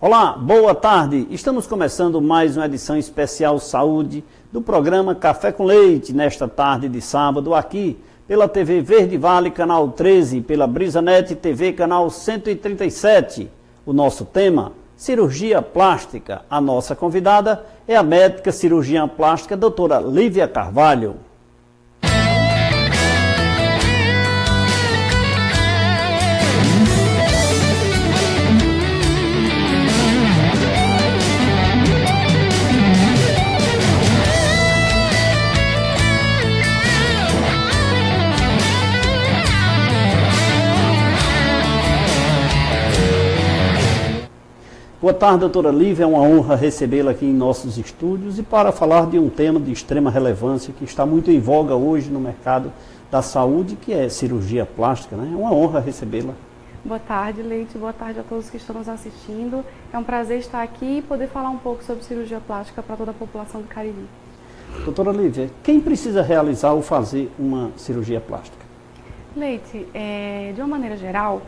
Olá, boa tarde. Estamos começando mais uma edição especial Saúde do programa Café com Leite, nesta tarde de sábado, aqui pela TV Verde Vale, canal 13, pela Brisanet TV, canal 137. O nosso tema, cirurgia plástica. A nossa convidada é a médica cirurgiã plástica, doutora Lívia Carvalho. Boa tarde, doutora Lívia, é uma honra recebê-la aqui em nossos estúdios e para falar de um tema de extrema relevância que está muito em voga hoje no mercado da saúde, que é cirurgia plástica, né? É uma honra recebê-la. Boa tarde, Leite, boa tarde a todos que estão nos assistindo. É um prazer estar aqui e poder falar um pouco sobre cirurgia plástica para toda a população do Cariri. Doutora Lívia, quem precisa realizar ou fazer uma cirurgia plástica? Leite, de uma maneira geral,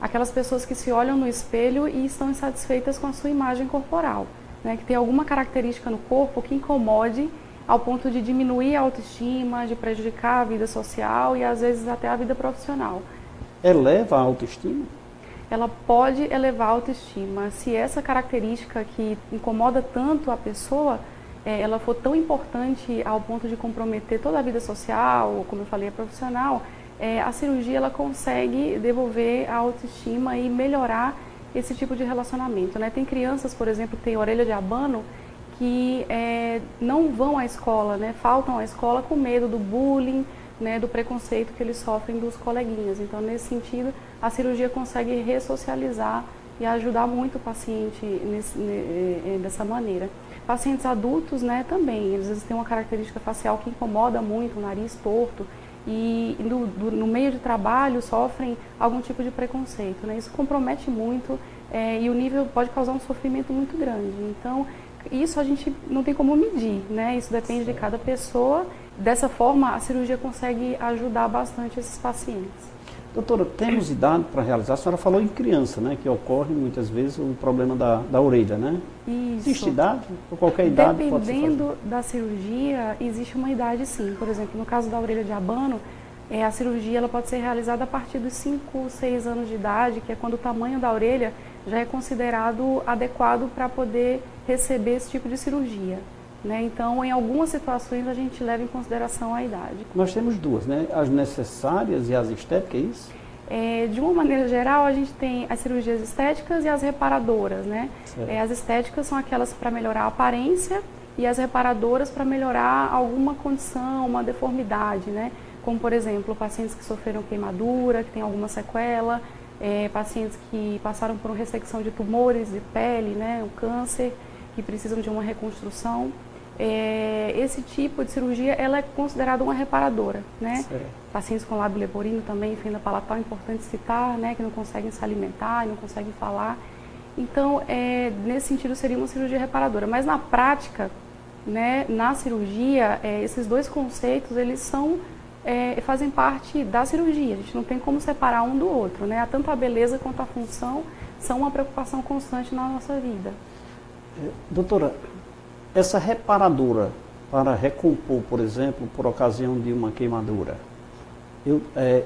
aquelas pessoas que se olham no espelho e estão insatisfeitas com a sua imagem corporal, né? Que tem alguma característica no corpo que incomode ao ponto de diminuir a autoestima, de prejudicar a vida social e às vezes até a vida profissional. Eleva a autoestima? Ela pode elevar a autoestima. Se essa característica que incomoda tanto a pessoa, ela for tão importante ao ponto de comprometer toda a vida social, ou como eu falei, a profissional, a cirurgia ela consegue devolver a autoestima e melhorar esse tipo de relacionamento, né? Tem crianças, por exemplo, que têm orelha de abano que não vão à escola, né? Faltam à escola com medo do bullying, né? Do preconceito que eles sofrem dos coleguinhas. Então, nesse sentido, a cirurgia consegue ressocializar e ajudar muito o paciente dessa maneira. Pacientes adultos, né, também, às vezes têm uma característica facial que incomoda muito, o nariz torto, e no meio de trabalho sofrem algum tipo de preconceito, né? Isso compromete muito e o nível pode causar um sofrimento muito grande. Então, isso a gente não tem como medir, né? Isso depende de cada pessoa. Dessa forma, a cirurgia consegue ajudar bastante esses pacientes. Doutora, temos idade para realizar? A senhora falou em criança, né? Que ocorre muitas vezes o problema da orelha, né? Isso. Existe idade? Ou qualquer idade pode ser feita? Dependendo da cirurgia, existe uma idade sim. Por exemplo, no caso da orelha de abano, a cirurgia ela pode ser realizada a partir dos 5, 6 anos de idade, que é quando o tamanho da orelha já é considerado adequado para poder receber esse tipo de cirurgia, né? Então, em algumas situações, a gente leva em consideração a idade. Nós temos duas, né? As necessárias e as estéticas, é isso? De uma maneira geral, a gente tem as cirurgias estéticas e as reparadoras, né? As estéticas são aquelas para melhorar a aparência e as reparadoras para melhorar alguma condição, uma deformidade, né? Como, por exemplo, pacientes que sofreram queimadura, que têm alguma sequela, pacientes que passaram por uma ressecção de tumores de pele, né? Um câncer, que precisam de uma reconstrução. Esse tipo de cirurgia ela é considerada uma reparadora, né? Pacientes com lábio leporino também, fenda palatal, é importante citar, né? Que não conseguem se alimentar, não conseguem falar. Então, nesse sentido, seria uma cirurgia reparadora. Mas na prática, né, na cirurgia, esses dois conceitos, eles fazem parte da cirurgia. A gente não tem como separar um do outro, né? Tanto a beleza quanto a função são uma preocupação constante na nossa vida. Doutora, essa reparadora para recompor, por exemplo, por ocasião de uma queimadura,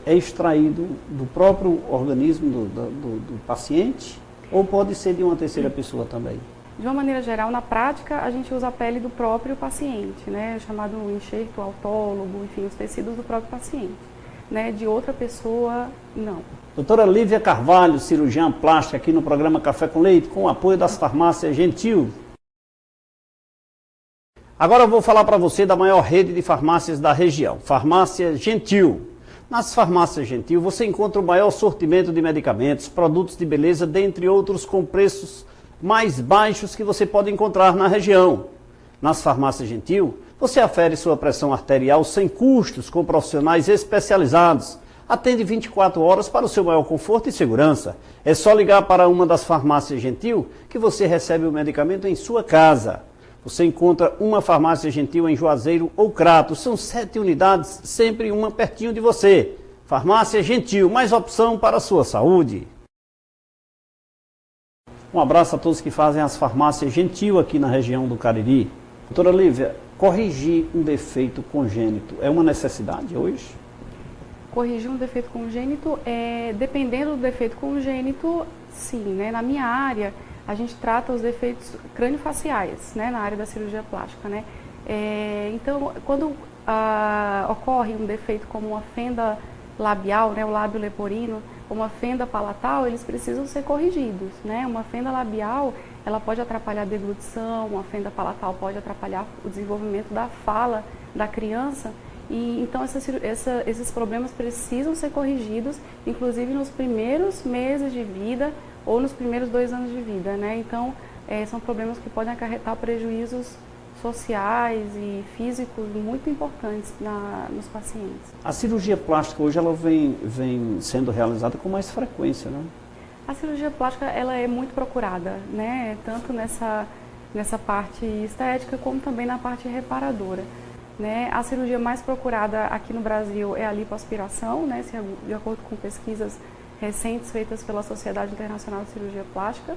é extraído do próprio organismo do paciente ou pode ser de uma terceira pessoa também? De uma maneira geral, na prática, a gente usa a pele do próprio paciente, né? Chamado enxerto autólogo, enfim, os tecidos do próprio paciente, né? De outra pessoa, não. Doutora Lívia Carvalho, cirurgiã plástica, aqui no programa Café com Leite, com o apoio das farmácias Gentil. Agora eu vou falar para você da maior rede de farmácias da região, Farmácia Gentil. Nas farmácias Gentil você encontra o maior sortimento de medicamentos, produtos de beleza, dentre outros, com preços mais baixos que você pode encontrar na região. Nas farmácias Gentil, você afere sua pressão arterial sem custos, com profissionais especializados. Atende 24 horas para o seu maior conforto e segurança. É só ligar para uma das farmácias Gentil que você recebe o medicamento em sua casa. Você encontra uma farmácia Gentil em Juazeiro ou Crato. São 7 unidades, sempre uma pertinho de você. Farmácia Gentil, mais opção para a sua saúde. Um abraço a todos que fazem as farmácias Gentil aqui na região do Cariri. Doutora Lívia, corrigir um defeito congênito é uma necessidade hoje? Corrigir um defeito congênito, dependendo do defeito congênito, sim, né? Na minha área, a gente trata os defeitos craniofaciais, né? Na área da cirurgia plástica, né? Então, quando ocorre um defeito como uma fenda labial, né? O lábio leporino, uma fenda palatal, eles precisam ser corrigidos, né? Uma fenda labial, ela pode atrapalhar a deglutição, uma fenda palatal pode atrapalhar o desenvolvimento da fala da criança. E então esses problemas precisam ser corrigidos, inclusive nos primeiros meses de vida ou nos primeiros 2 anos de vida, né? Então, são problemas que podem acarretar prejuízos sociais e físicos muito importantes nos pacientes. A cirurgia plástica hoje ela vem sendo realizada com mais frequência, né? A cirurgia plástica ela é muito procurada, né? Tanto nessa parte estética como também na parte reparadora. Né? A cirurgia mais procurada aqui no Brasil é a lipoaspiração, né? De acordo com pesquisas recentes feitas pela Sociedade Internacional de Cirurgia Plástica.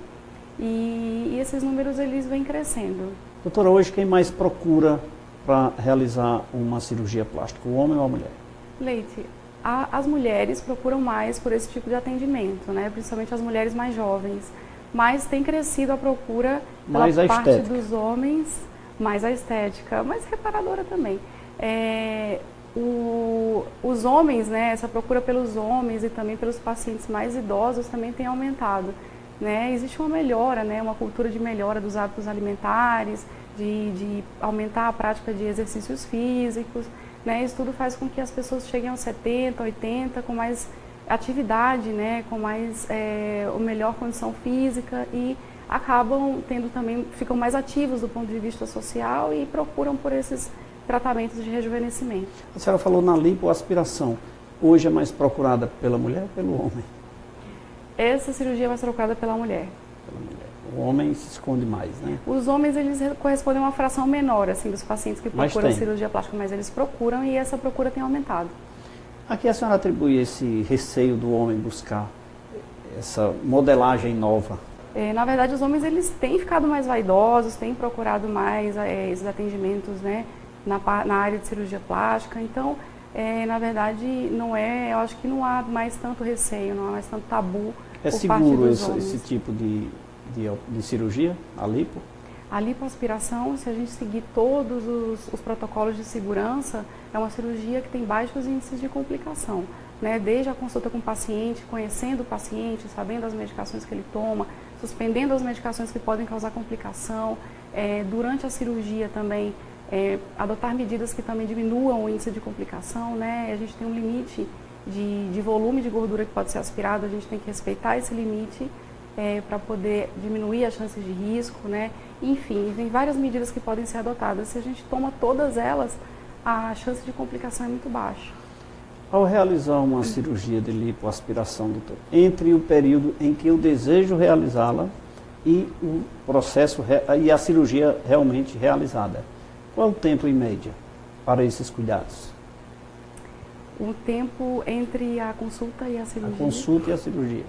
E esses números eles vêm crescendo. Doutora, hoje quem mais procura para realizar uma cirurgia plástica, o homem ou a mulher? Leite, as mulheres procuram mais por esse tipo de atendimento, né? Principalmente as mulheres mais jovens. Mas tem crescido a procura pela parte dos homens, mais a estética, mas reparadora também. Os homens, né? Essa procura pelos homens e também pelos pacientes mais idosos também tem aumentado. Né? Existe uma melhora, né? Uma cultura de melhora dos hábitos alimentares, de aumentar a prática de exercícios físicos. Né? Isso tudo faz com que as pessoas cheguem aos 70, 80 com mais atividade, né? Com mais melhor condição física e acabam tendo também, ficam mais ativos do ponto de vista social e procuram por esses tratamentos de rejuvenescimento. A senhora falou na lipoaspiração. Hoje é mais procurada pela mulher ou pelo homem? Essa cirurgia é mais procurada pela mulher. Pela mulher. O homem se esconde mais, né? Os homens, eles correspondem a uma fração menor, assim, dos pacientes que procuram cirurgia plástica, mas eles procuram e essa procura tem aumentado. A que a senhora atribui esse receio do homem buscar essa modelagem nova? Na verdade, os homens, eles têm ficado mais vaidosos, têm procurado mais esses atendimentos, né, na área de cirurgia plástica. Então, na verdade, eu acho que não há mais tanto receio, não há mais tanto tabu. É seguro esse tipo de cirurgia, a lipo? A lipoaspiração, se a gente seguir todos os protocolos de segurança, é uma cirurgia que tem baixos índices de complicação. Né? Desde a consulta com o paciente, conhecendo o paciente, sabendo as medicações que ele toma, suspendendo as medicações que podem causar complicação. Durante a cirurgia também, adotar medidas que também diminuam o índice de complicação. Né? A gente tem um limite de volume de gordura que pode ser aspirado, a gente tem que respeitar esse limite para poder diminuir as chances de risco. Né? Enfim, tem várias medidas que podem ser adotadas. Se a gente toma todas elas, a chance de complicação é muito baixa. Ao realizar uma cirurgia de lipoaspiração, doutor, entre o período em que eu desejo realizá-la e o processo e a cirurgia realmente realizada, qual é o tempo em média para esses cuidados? O tempo entre a consulta e a cirurgia? A consulta e a cirurgia.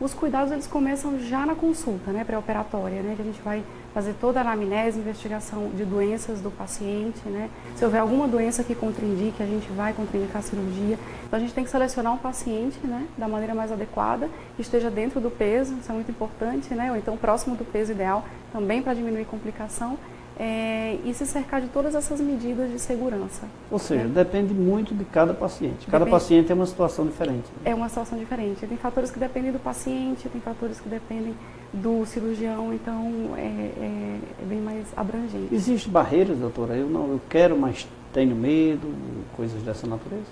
Os cuidados eles começam já na consulta, né, pré-operatória, né, que a gente vai fazer toda a anamnese, investigação de doenças do paciente, né. Se houver alguma doença que contraindique, a gente vai contraindicar a cirurgia. Então a gente tem que selecionar um paciente, né, da maneira mais adequada, que esteja dentro do peso, isso é muito importante, né, ou então próximo do peso ideal, também para diminuir complicação. E se cercar de todas essas medidas de segurança. Ou seja, depende muito de cada paciente. Cada paciente é uma situação diferente. Né? É uma situação diferente. Tem fatores que dependem do paciente, tem fatores que dependem do cirurgião, então é bem mais abrangente. Existem barreiras, doutora? Eu quero, mas tenho medo, coisas dessa natureza?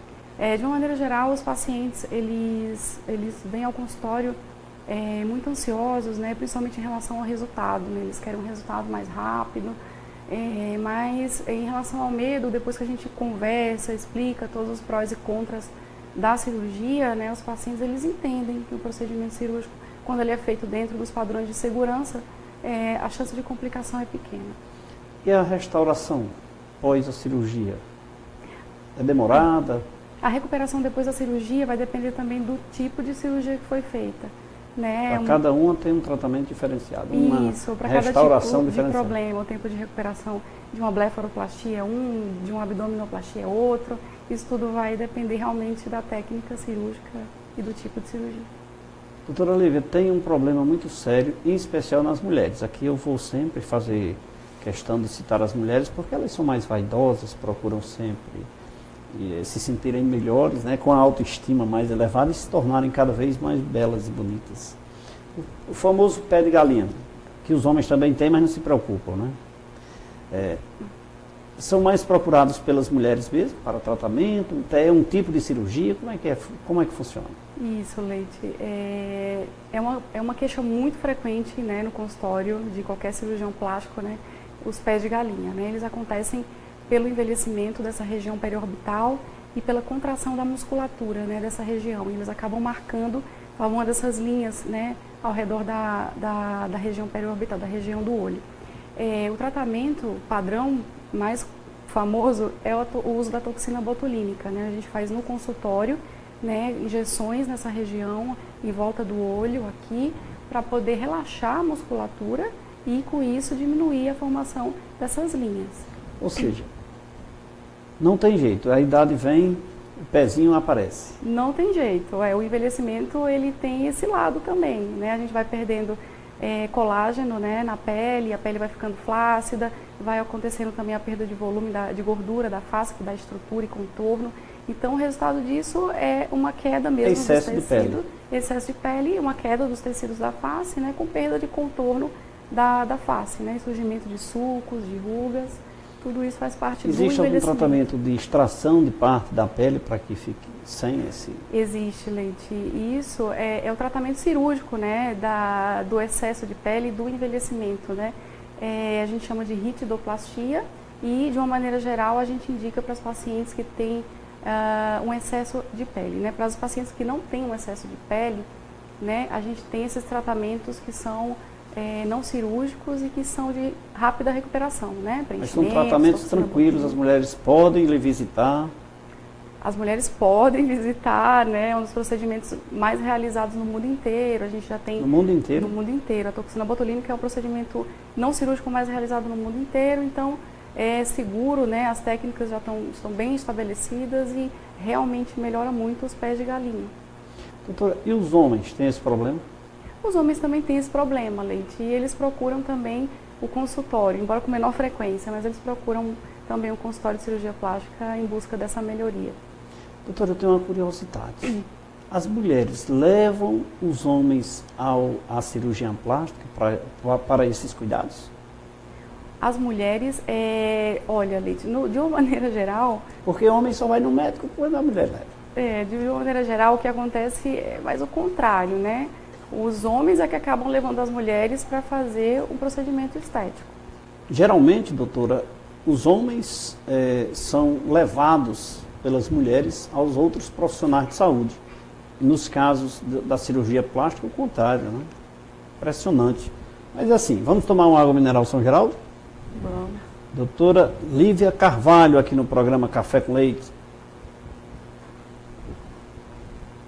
De uma maneira geral, os pacientes, eles vêm ao consultório muito ansiosos, né, principalmente em relação ao resultado, né, eles querem um resultado mais rápido, mas em relação ao medo, depois que a gente conversa, explica todos os prós e contras da cirurgia, né, os pacientes eles entendem que o procedimento cirúrgico, quando ele é feito dentro dos padrões de segurança, a chance de complicação é pequena. E a restauração pós a cirurgia? É demorada? A recuperação depois da cirurgia vai depender também do tipo de cirurgia que foi feita. né? Para cada uma tem um tratamento diferenciado, Isso, uma para cada restauração tipo de diferenciada. problema, o tempo de recuperação de uma blefaroplastia é um, de uma abdominoplastia é outro. Isso tudo vai depender realmente da técnica cirúrgica e do tipo de cirurgia. Doutora Lívia, tem um problema muito sério, em especial nas mulheres. Aqui eu vou sempre fazer questão de citar as mulheres, porque elas são mais vaidosas, procuram sempre se sentirem melhores, né, com a autoestima mais elevada e se tornarem cada vez mais belas e bonitas. O famoso pé de galinha, que os homens também têm, mas não se preocupam, né? São mais procurados pelas mulheres mesmo, para tratamento, é um tipo de cirurgia, como é que funciona? Isso, Leite. É uma queixa muito frequente, né, no consultório de qualquer cirurgião plástico, né, os pés de galinha, né, eles acontecem pelo envelhecimento dessa região periorbital e pela contração da musculatura, né, dessa região. Eles acabam marcando uma dessas linhas, né, ao redor da região periorbital, da região do olho. O tratamento padrão mais famoso é o uso da toxina botulínica, né? A gente faz no consultório, né, injeções nessa região em volta do olho aqui, para poder relaxar a musculatura e com isso diminuir a formação dessas linhas. Ou seja, não tem jeito, a idade vem, o pezinho aparece. Não tem jeito, o envelhecimento ele tem esse lado também, né? A gente vai perdendo colágeno, né, na pele, a pele vai ficando flácida, vai acontecendo também a perda de volume de gordura da face, que dá estrutura e contorno. Então o resultado disso é uma queda mesmo dos tecidos, excesso de pele, uma queda dos tecidos da face, né, com perda de contorno da face, né, surgimento de sulcos, de rugas. Tudo isso faz parte do envelhecimento. Existe algum tratamento de extração de parte da pele para que fique sem esse... Existe, Leite. Isso é o tratamento cirúrgico, né, do excesso de pele e do envelhecimento, né. A gente chama de ritidoplastia e, de uma maneira geral, a gente indica para os pacientes que têm um excesso de pele, né. Para os pacientes que não têm um excesso de pele, né, a gente tem esses tratamentos que são não cirúrgicos e que são de rápida recuperação, né? Mas são tratamentos tranquilos, as mulheres podem lhe visitar? As mulheres podem visitar, né? É um dos procedimentos mais realizados no mundo inteiro. A gente já tem... No mundo inteiro? No mundo inteiro. A toxina botulínica é um procedimento não cirúrgico mais realizado no mundo inteiro, então é seguro, né? As técnicas já estão bem estabelecidas e realmente melhora muito os pés de galinha. Doutora, e os homens têm esse problema? Os homens também têm esse problema, Leite, e eles procuram também o consultório, embora com menor frequência, mas eles procuram também o consultório de cirurgia plástica em busca dessa melhoria. Doutora, eu tenho uma curiosidade. As mulheres levam os homens à cirurgia plástica para esses cuidados? As mulheres, olha, Leite, de uma maneira geral... Porque o homem só vai no médico quando a mulher leva. De uma maneira geral, o que acontece é mais o contrário, né? Os homens é que acabam levando as mulheres para fazer um procedimento estético. Geralmente, doutora, os homens são levados pelas mulheres aos outros profissionais de saúde. Nos casos da cirurgia plástica, o contrário, né? Impressionante. Mas assim, vamos tomar uma água mineral São Geraldo? Vamos. Doutora Lívia Carvalho, aqui no programa Café com Leite.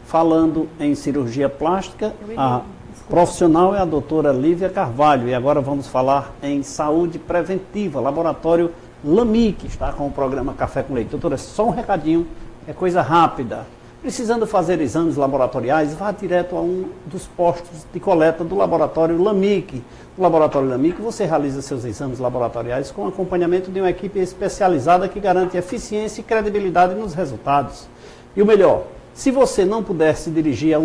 Falando em cirurgia plástica, a profissional é a doutora Lívia Carvalho. E agora vamos falar em saúde preventiva, laboratório LAMIC, está com o programa Café com Leite. Doutora, só um recadinho, é coisa rápida. Precisando fazer exames laboratoriais, vá direto a um dos postos de coleta do laboratório LAMIC. No laboratório LAMIC você realiza seus exames laboratoriais com acompanhamento de uma equipe especializada que garante eficiência e credibilidade nos resultados. E o melhor, se você não puder se dirigir a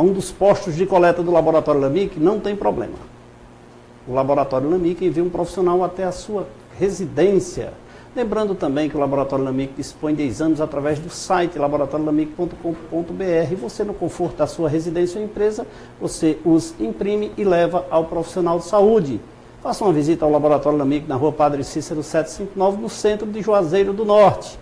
um dos postos de coleta do laboratório LAMIC, não tem problema. O laboratório LAMIC envia um profissional até a sua residência. Lembrando também que o laboratório LAMIC dispõe de exames através do site laboratoriolamic.com.br. Você, no conforto da sua residência ou empresa, você os imprime e leva ao profissional de saúde. Faça uma visita ao laboratório LAMIC na rua Padre Cícero 759, no centro de Juazeiro do Norte.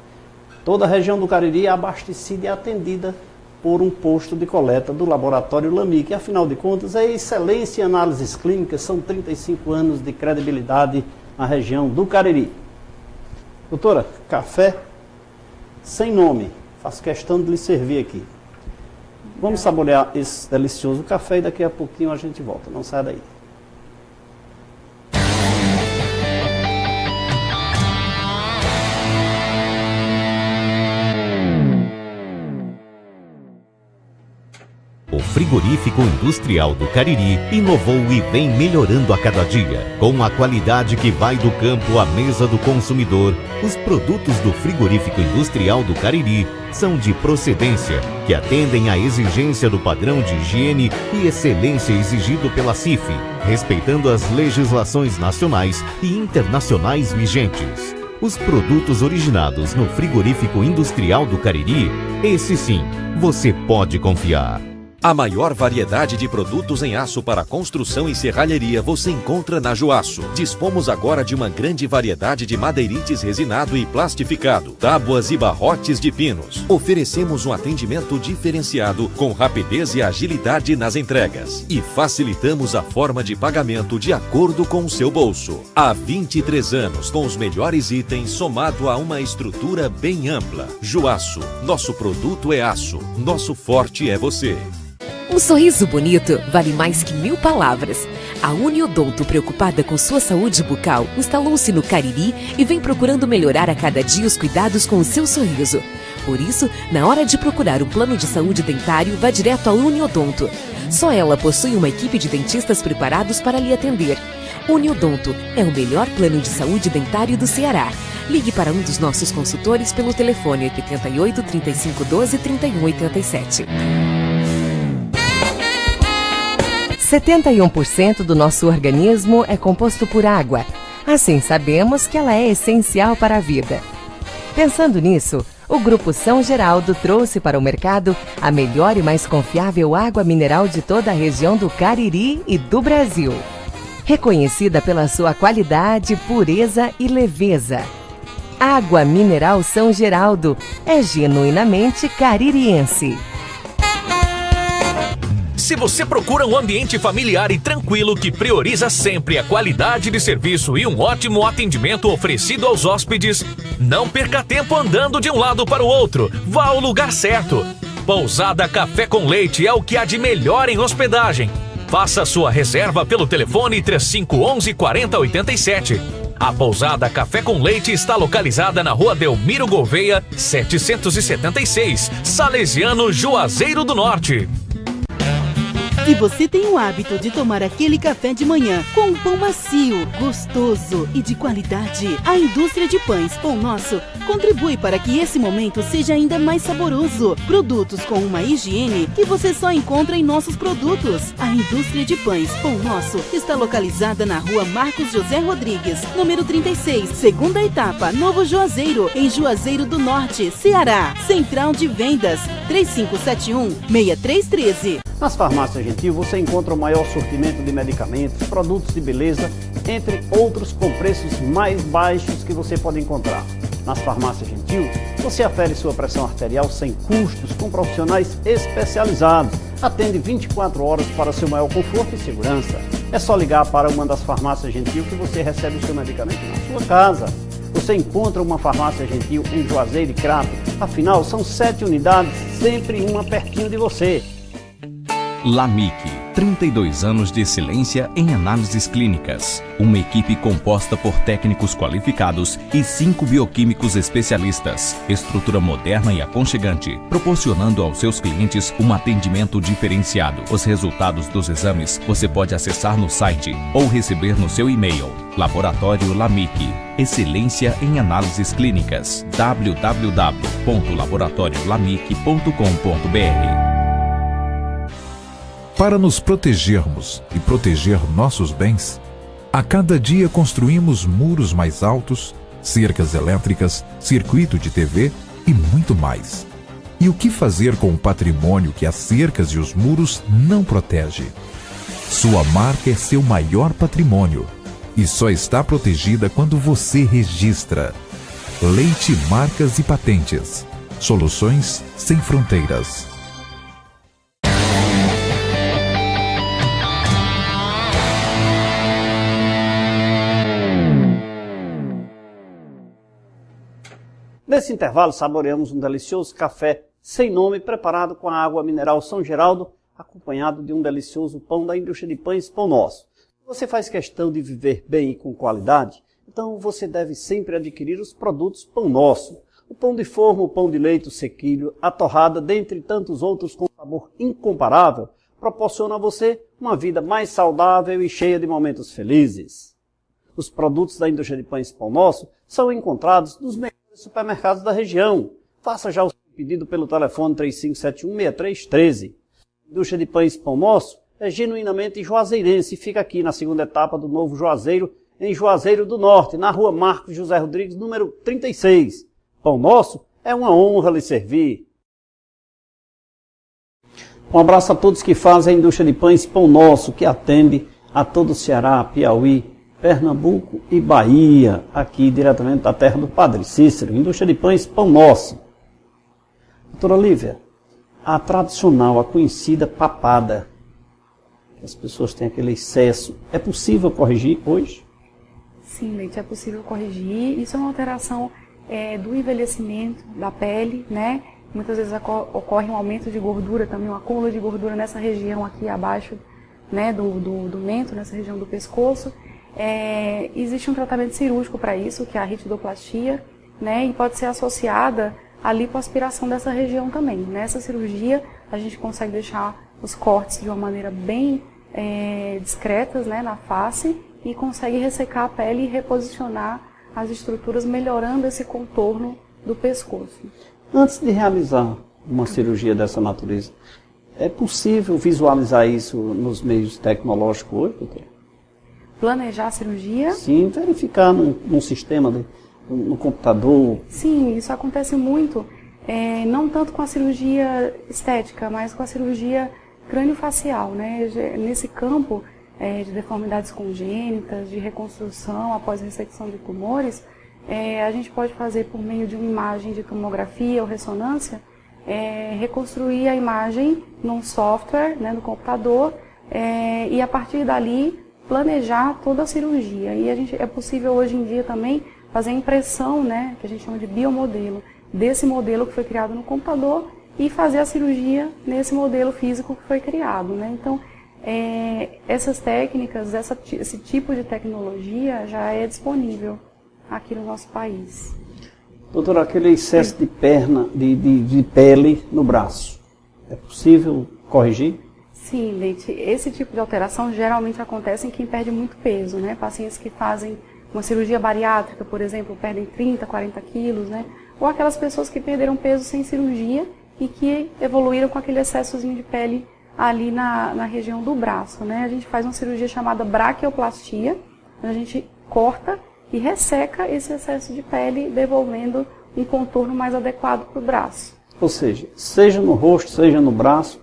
Toda a região do Cariri é abastecida e atendida por um posto de coleta do laboratório LAMIC. Afinal de contas, é excelência em análises clínicas, são 35 anos de credibilidade na região do Cariri. Doutora, café sem nome, faço questão de lhe servir aqui. Vamos saborear esse delicioso café e daqui a pouquinho a gente volta. Não sai daí. O Frigorífico Industrial do Cariri inovou e vem melhorando a cada dia. Com a qualidade que vai do campo à mesa do consumidor, os produtos do Frigorífico Industrial do Cariri são de procedência, que atendem à exigência do padrão de higiene e excelência exigido pela CIF, respeitando as legislações nacionais e internacionais vigentes. Os produtos originados no Frigorífico Industrial do Cariri, esse sim, você pode confiar. A maior variedade de produtos em aço para construção e serralheria você encontra na Juaço. Dispomos agora de uma grande variedade de madeirites resinado e plastificado, tábuas e barrotes de pinos. Oferecemos um atendimento diferenciado com rapidez e agilidade nas entregas. E facilitamos a forma de pagamento de acordo com o seu bolso. Há 23 anos com os melhores itens somado a uma estrutura bem ampla. Juaço, nosso produto é aço, nosso forte é você. Um sorriso bonito vale mais que 1000 palavras. A Uniodonto, preocupada com sua saúde bucal, instalou-se no Cariri e vem procurando melhorar a cada dia os cuidados com o seu sorriso. Por isso, na hora de procurar um plano de saúde dentário, vá direto à Uniodonto. Só ela possui uma equipe de dentistas preparados para lhe atender. Uniodonto é o melhor plano de saúde dentário do Ceará. Ligue para um dos nossos consultores pelo telefone 88 35 12 31 87. 71% do nosso organismo é composto por água. Assim, sabemos que ela é essencial para a vida. Pensando nisso, o Grupo São Geraldo trouxe para o mercado a melhor e mais confiável água mineral de toda a região do Cariri e do Brasil. Reconhecida pela sua qualidade, pureza e leveza. Água Mineral São Geraldo é genuinamente caririense. Se você procura um ambiente familiar e tranquilo que prioriza sempre a qualidade de serviço e um ótimo atendimento oferecido aos hóspedes, não perca tempo andando de um lado para o outro. Vá ao lugar certo. Pousada Café com Leite é o que há de melhor em hospedagem. Faça sua reserva pelo telefone 3511 4087. A Pousada Café com Leite está localizada na Rua Delmiro Gouveia, 776, Salesiano, Juazeiro do Norte. Se você tem o hábito de tomar aquele café de manhã com um pão macio, gostoso e de qualidade, a indústria de pães Pão Nosso contribui para que esse momento seja ainda mais saboroso. Produtos com uma higiene que você só encontra em nossos produtos. A indústria de pães Pão Nosso está localizada na Rua Marcos José Rodrigues, número 36, segunda etapa, Novo Juazeiro, em Juazeiro do Norte, Ceará. Central de Vendas 3571-6313. Nas farmácias Gentil você encontra o maior sortimento de medicamentos, produtos de beleza, entre outros com preços mais baixos que você pode encontrar. Nas farmácias Gentil você afere sua pressão arterial sem custos com profissionais especializados. Atende 24 horas para seu maior conforto e segurança. É só ligar para uma das farmácias Gentil que você recebe o seu medicamento na sua casa. Você encontra uma farmácia Gentil em Juazeiro e Crato. Afinal, são 7 unidades, sempre uma pertinho de você. LAMIC, 32 anos de excelência em análises clínicas. Uma equipe composta por técnicos qualificados e 5 bioquímicos especialistas. Estrutura moderna e aconchegante, proporcionando aos seus clientes um atendimento diferenciado. Os resultados dos exames você pode acessar no site ou receber no seu e-mail. Laboratório LAMIC, excelência em análises clínicas. www.laboratoriolamic.com.br. Para nos protegermos e proteger nossos bens, a cada dia construímos muros mais altos, cercas elétricas, circuito de TV e muito mais. E o que fazer com o patrimônio que as cercas e os muros não protegem? Sua marca é seu maior patrimônio e só está protegida quando você registra. Leite, Marcas e Patentes. Soluções sem fronteiras. Nesse intervalo, saboreamos um delicioso café sem nome, preparado com a água mineral São Geraldo, acompanhado de um delicioso pão da indústria de pães Pão Nosso. Você faz questão de viver bem e com qualidade? Então você deve sempre adquirir os produtos Pão Nosso. O pão de forma, o pão de leite, o sequilho, a torrada, dentre tantos outros com sabor incomparável, proporciona a você uma vida mais saudável e cheia de momentos felizes. Os produtos da indústria de pães Pão Nosso são encontrados nos melhores supermercados da região. Faça já o seu pedido pelo telefone 3571-6313. A indústria de pães Pão Nosso é genuinamente juazeirense e fica aqui na segunda etapa do Novo Juazeiro, em Juazeiro do Norte, na rua Marcos José Rodrigues, número 36. Pão Nosso é uma honra lhe servir. Um abraço a todos que fazem a indústria de pães Pão Nosso, que atende a todo o Ceará, Piauí, Pernambuco e Bahia, aqui diretamente da terra do Padre Cícero, indústria de pães Pão Nosso. Doutora Lívia, a tradicional, a conhecida papada, que as pessoas têm aquele excesso, é possível corrigir hoje? Sim, Leite, é possível corrigir. Isso é uma alteração do envelhecimento da pele, né? Muitas vezes ocorre um aumento de gordura, também um acúmulo de gordura nessa região aqui abaixo, né, do mento, nessa região do pescoço. Existe um tratamento cirúrgico para isso, que é a ritidoplastia, né, e pode ser associada à lipoaspiração dessa região também. Nessa cirurgia, a gente consegue deixar os cortes de uma maneira bem discretas, né, na face, e consegue ressecar a pele e reposicionar as estruturas, melhorando esse contorno do pescoço. Antes de realizar uma cirurgia dessa natureza, é possível visualizar isso nos meios tecnológicos hoje, doutor? Planejar a cirurgia? Sim, verificar num sistema, no computador. Sim, isso acontece muito, não tanto com a cirurgia estética, mas com a cirurgia crâniofacial, né? Nesse campo de deformidades congênitas, de reconstrução após ressecção de tumores, a gente pode fazer por meio de uma imagem de tomografia ou ressonância, reconstruir a imagem num software, né, no computador, e a partir dali planejar toda a cirurgia. E é possível hoje em dia também fazer a impressão, né, que a gente chama de biomodelo, desse modelo que foi criado no computador e fazer a cirurgia nesse modelo físico que foi criado, né? Então, essas técnicas, esse tipo de tecnologia já é disponível aqui no nosso país. Doutora, aquele excesso de pele no braço, é possível corrigir? Sim, Leite. Esse tipo de alteração geralmente acontece em quem perde muito peso, né? Pacientes que fazem uma cirurgia bariátrica, por exemplo, perdem 30, 40 quilos, né? Ou aquelas pessoas que perderam peso sem cirurgia e que evoluíram com aquele excessozinho de pele ali na região do braço, né? A gente faz uma cirurgia chamada braquioplastia, a gente corta e resseca esse excesso de pele, devolvendo um contorno mais adequado para o braço. Ou seja no rosto, seja no braço,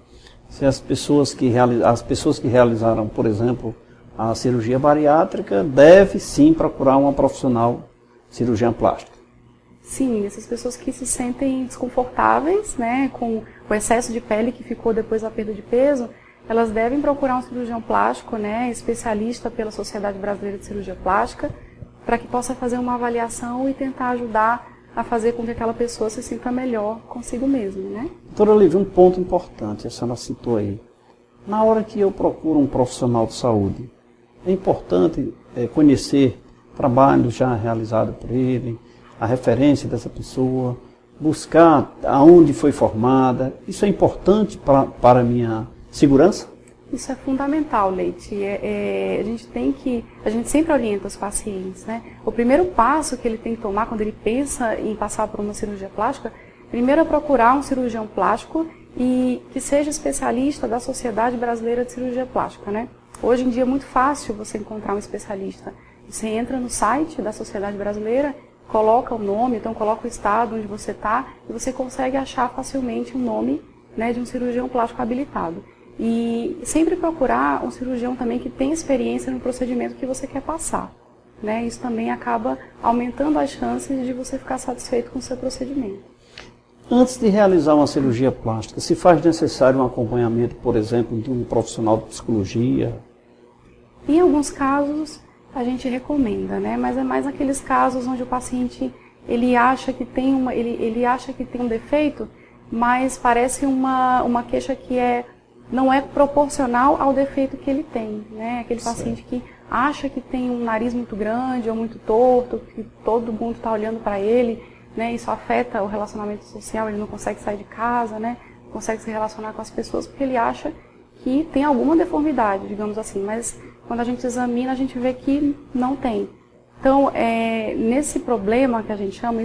se as pessoas que realizaram, por exemplo, a cirurgia bariátrica, deve sim procurar uma profissional cirurgiã plástica. Sim, essas pessoas que se sentem desconfortáveis, né, com o excesso de pele que ficou depois da perda de peso, elas devem procurar um cirurgião plástico, né, especialista pela Sociedade Brasileira de Cirurgia Plástica, para que possa fazer uma avaliação e tentar ajudar a fazer com que aquela pessoa se sinta melhor consigo mesma, né? Doutora Olivia, um ponto importante, a senhora citou aí. Na hora que eu procuro um profissional de saúde, é importante conhecer trabalhos já realizados por ele, a referência dessa pessoa, buscar aonde foi formada. Isso é importante para a minha segurança? Isso é fundamental, Leite. A gente sempre orienta os pacientes, né? O primeiro passo que ele tem que tomar quando ele pensa em passar por uma cirurgia plástica, primeiro é procurar um cirurgião plástico e que seja especialista da Sociedade Brasileira de Cirurgia Plástica, né? Hoje em dia é muito fácil você encontrar um especialista. Você entra no site da Sociedade Brasileira, coloca o nome, então coloca o estado onde você está e você consegue achar facilmente o nome, né, de um cirurgião plástico habilitado. E sempre procurar um cirurgião também que tenha experiência no procedimento que você quer passar, né? Isso também acaba aumentando as chances de você ficar satisfeito com o seu procedimento. Antes de realizar uma cirurgia plástica, se faz necessário um acompanhamento, por exemplo, de um profissional de psicologia? Em alguns casos a gente recomenda, né? Mas é mais naqueles casos onde o paciente ele acha que tem um defeito mas parece uma queixa que não é proporcional ao defeito que ele tem, né? Aquele paciente que acha que tem um nariz muito grande ou muito torto, que todo mundo está olhando para ele, né? Isso afeta o relacionamento social, ele não consegue sair de casa, né? Não consegue se relacionar com as pessoas porque ele acha que tem alguma deformidade, digamos assim, mas quando a gente examina, a gente vê que não tem. Então, nesse problema que a gente chama,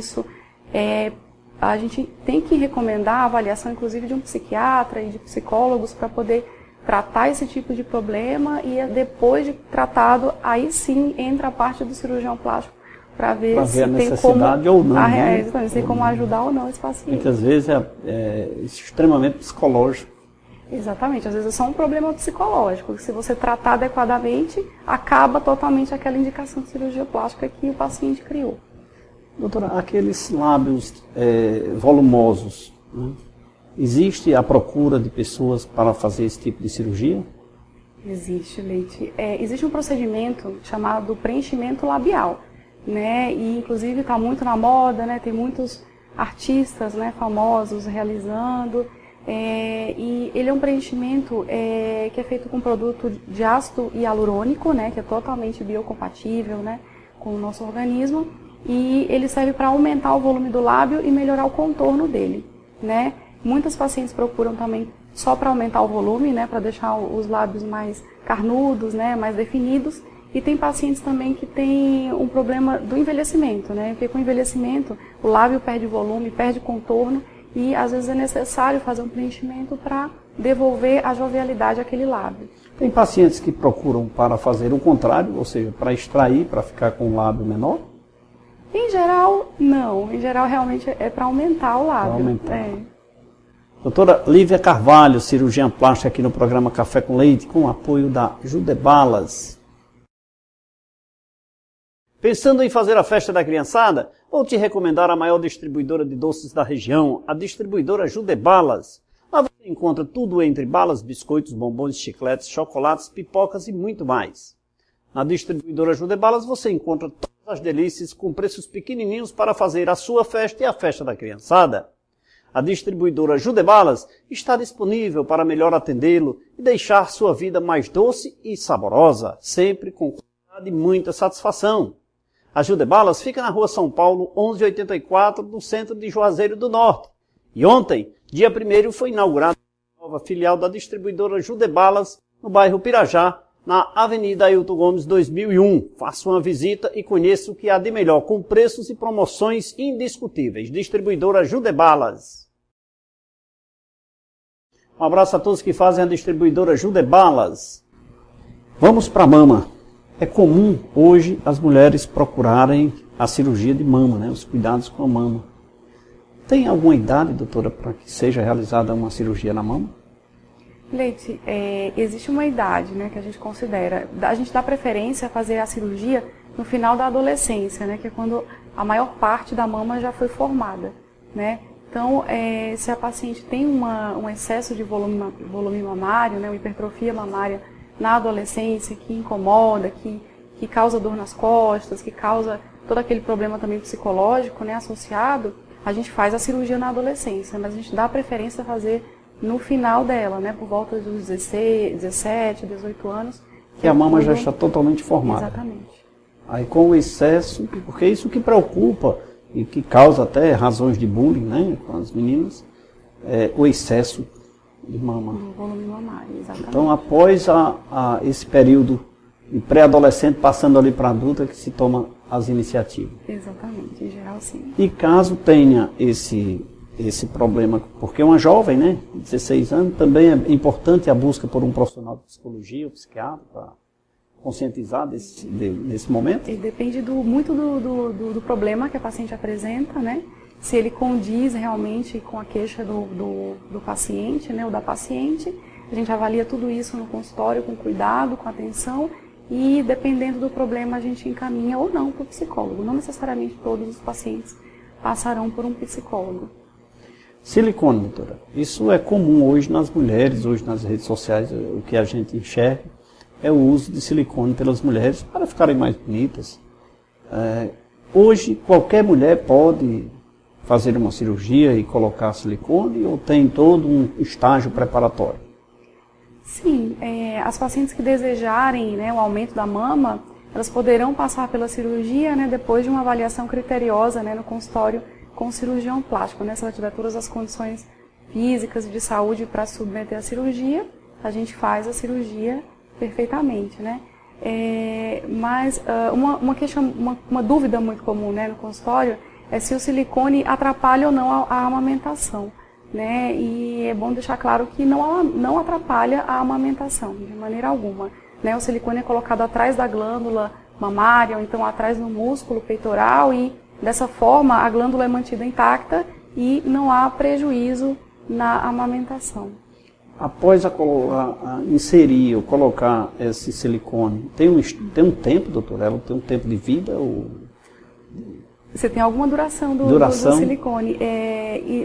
a gente tem que recomendar a avaliação, inclusive, de um psiquiatra e de psicólogos para poder tratar esse tipo de problema e depois de tratado, aí sim entra a parte do cirurgião plástico para ver se a tem necessidade ou não. Exatamente, tem como ajudar ou não esse paciente. Muitas vezes é extremamente psicológico. Exatamente, às vezes é só um problema psicológico, que se você tratar adequadamente, acaba totalmente aquela indicação de cirurgia plástica que o paciente criou. Doutora, aqueles lábios volumosos, né? Existe a procura de pessoas para fazer esse tipo de cirurgia? Existe, Leite. Existe um procedimento chamado preenchimento labial, né? E inclusive está muito na moda, né? Tem muitos artistas, né, famosos realizando. E ele é um preenchimento que é feito com produto de ácido hialurônico, né? Que é totalmente biocompatível, né, com o nosso organismo. E ele serve para aumentar o volume do lábio e melhorar o contorno dele, né? Muitas pacientes procuram também só para aumentar o volume, né, para deixar os lábios mais carnudos, né, mais definidos. E tem pacientes também que têm um problema do envelhecimento, né? Porque com o envelhecimento o lábio perde volume, perde contorno e às vezes é necessário fazer um preenchimento para devolver a jovialidade àquele lábio. Tem pacientes que procuram para fazer o contrário, ou seja, para extrair, para ficar com o lábio menor? Em geral, não. Em geral, realmente é para aumentar o lábio. Para aumentar. Doutora Lívia Carvalho, cirurgiã plástica aqui no programa Café com Leite, com o apoio da Judebalas. Pensando em fazer a festa da criançada? Vou te recomendar a maior distribuidora de doces da região, a distribuidora Judebalas. Lá você encontra tudo entre balas, biscoitos, bombons, chicletes, chocolates, pipocas e muito mais. Na distribuidora Judebalas você encontra todas as delícias com preços pequenininhos para fazer a sua festa e a festa da criançada. A distribuidora Judebalas está disponível para melhor atendê-lo e deixar sua vida mais doce e saborosa, sempre com qualidade e muita satisfação. A Judebalas fica na Rua São Paulo, 1184, no centro de Juazeiro do Norte. E ontem, dia 1º, foi inaugurada a nova filial da distribuidora Judebalas no bairro Pirajá, na Avenida Ailton Gomes 2001. Faça uma visita e conheça o que há de melhor, com preços e promoções indiscutíveis. Distribuidora Judebalas. Um abraço a todos que fazem a distribuidora Judebalas. Vamos para a mama. É comum hoje as mulheres procurarem a cirurgia de mama, né? Os cuidados com a mama. Tem alguma idade, doutora, para que seja realizada uma cirurgia na mama? Leite, existe uma idade, né, que a gente considera. A gente dá preferência a fazer a cirurgia no final da adolescência, né, que é quando a maior parte da mama já foi formada, né? Então, se a paciente tem um excesso de volume mamário, né, uma hipertrofia mamária na adolescência que incomoda, que causa dor nas costas, que causa todo aquele problema também psicológico, né, associado, a gente faz a cirurgia na adolescência, mas a gente dá preferência a fazer no final dela, né, por volta dos 16, 17, 18 anos. Que a mama já está totalmente formada. Exatamente. Aí com o excesso, porque isso que preocupa e que causa até razões de bullying, né, com as meninas, o excesso de mama. Do volume mamário, exatamente. Então, após esse período de pré-adolescente, passando ali para adulta, que se toma as iniciativas. Exatamente, em geral sim. E caso tenha esse problema, porque uma jovem, né, 16 anos, também é importante a busca por um profissional de psicologia ou psiquiatra para conscientizar nesse momento? E depende muito do problema que a paciente apresenta, né? Se ele condiz realmente com a queixa do paciente, né, ou da paciente. A gente avalia tudo isso no consultório com cuidado, com atenção e dependendo do problema a gente encaminha ou não para o psicólogo. Não necessariamente todos os pacientes passarão por um psicólogo. Silicone, doutora. Isso é comum hoje nas mulheres, hoje nas redes sociais, o que a gente enxerga é o uso de silicone pelas mulheres para ficarem mais bonitas. Hoje qualquer mulher pode fazer uma cirurgia e colocar silicone ou tem todo um estágio preparatório? Sim, as pacientes que desejarem, né, o aumento da mama, elas poderão passar pela cirurgia, né, depois de uma avaliação criteriosa, né, no consultório com o cirurgião plástico, né, se ela tiver todas as condições físicas e de saúde para submeter à cirurgia, a gente faz a cirurgia perfeitamente, né. Mas uma dúvida muito comum, né, no consultório é se o silicone atrapalha ou não a amamentação, né, e é bom deixar claro que não atrapalha a amamentação, de maneira alguma, né, o silicone é colocado atrás da glândula mamária, ou então atrás do músculo peitoral e dessa forma a glândula é mantida intacta e não há prejuízo na amamentação. Após inserir ou colocar esse silicone, tem um tempo, doutora? Ela tem um tempo de vida? Você tem alguma duração do silicone?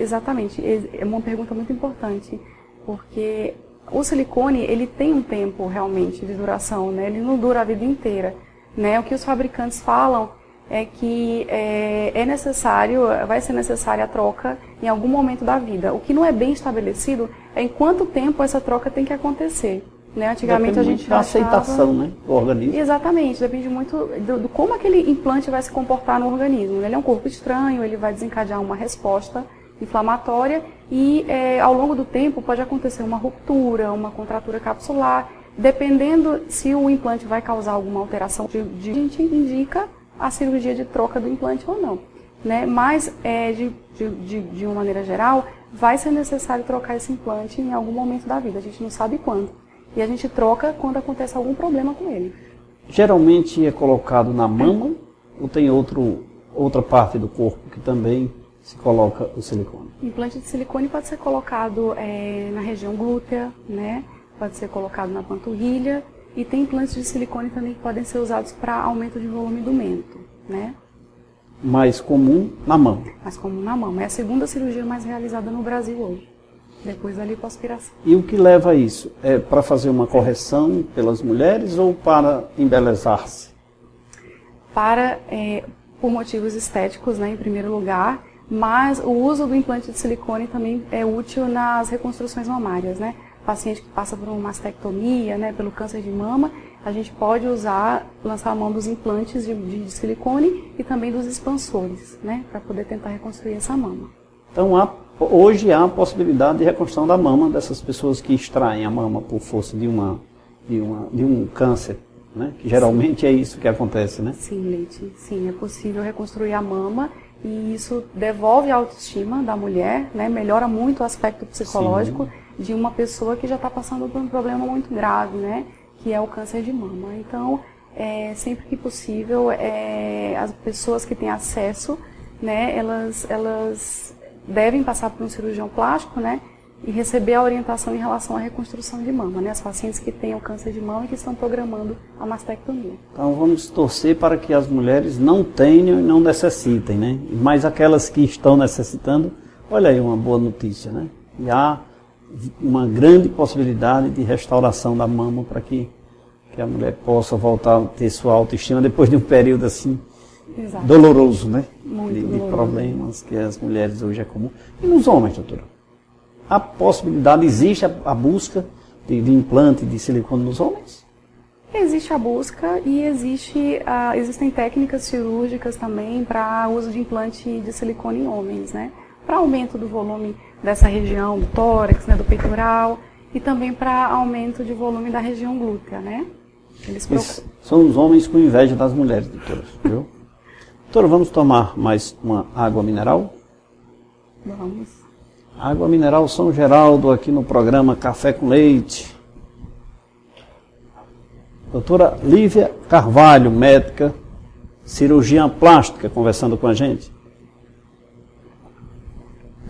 Exatamente, é uma pergunta muito importante, porque o silicone ele tem um tempo realmente de duração, né? Ele não dura a vida inteira, né? O que os fabricantes falam é que vai ser necessária a troca em algum momento da vida. O que não é bem estabelecido é em quanto tempo essa troca tem que acontecer. Né? Antigamente a gente da aceitação, né, do organismo. Exatamente, depende muito do como aquele implante vai se comportar no organismo. Ele é um corpo estranho, ele vai desencadear uma resposta inflamatória e ao longo do tempo pode acontecer uma ruptura, uma contratura capsular. Dependendo se o implante vai causar alguma alteração, a gente indica a cirurgia de troca do implante ou não. Né? Mas, de uma maneira geral, vai ser necessário trocar esse implante em algum momento da vida. A gente não sabe quando. E a gente troca quando acontece algum problema com ele. Geralmente é colocado na mama ou tem outra parte do corpo que também se coloca o silicone? O implante de silicone pode ser colocado na região glútea, né? Pode ser colocado na panturrilha. E tem implantes de silicone também que podem ser usados para aumento de volume do mento, né? Mais comum na mama. Mais comum na mama. É a segunda cirurgia mais realizada no Brasil hoje, depois da lipoaspiração. E o que leva a isso? É para fazer uma correção pelas mulheres ou para embelezar-se? Por motivos estéticos, né, em primeiro lugar, mas o uso do implante de silicone também é útil nas reconstruções mamárias, né? Paciente que passa por uma mastectomia, né, pelo câncer de mama, a gente pode lançar a mão dos implantes de silicone e também dos expansores, né, para poder tentar reconstruir essa mama. Então, hoje há a possibilidade de reconstrução da mama dessas pessoas que extraem a mama por força de um câncer, né, que geralmente é isso que acontece, né? Sim, Leite, sim, é possível reconstruir a mama e isso devolve a autoestima da mulher, né, melhora muito o aspecto psicológico. Sim. De uma pessoa que já está passando por um problema muito grave, né, que é o câncer de mama. Então, sempre que possível, as pessoas que têm acesso, né, elas devem passar por um cirurgião plástico, né, e receber a orientação em relação à reconstrução de mama, né, as pacientes que têm o câncer de mama e que estão programando a mastectomia. Então, vamos torcer para que as mulheres não tenham e não necessitem, né, mas aquelas que estão necessitando, olha aí uma boa notícia, né, e há uma grande possibilidade de restauração da mama para que a mulher possa voltar a ter sua autoestima depois de um período assim. Exato. Doloroso, né? Muito de problemas que as mulheres hoje é comum. E nos homens, doutora? A possibilidade, existe a busca de implante de silicone nos homens? Existe a busca e existem técnicas cirúrgicas também para uso de implante de silicone em homens, né? Para aumento do volume dessa região do tórax, né, do peitoral, e também para aumento de volume da região glútea, né? São os homens com inveja das mulheres, doutora, viu? Doutora, vamos tomar mais uma água mineral? Vamos. Água mineral São Geraldo, aqui no programa Café com Leite. Doutora Lívia Carvalho, médica, cirurgiã plástica, conversando com a gente.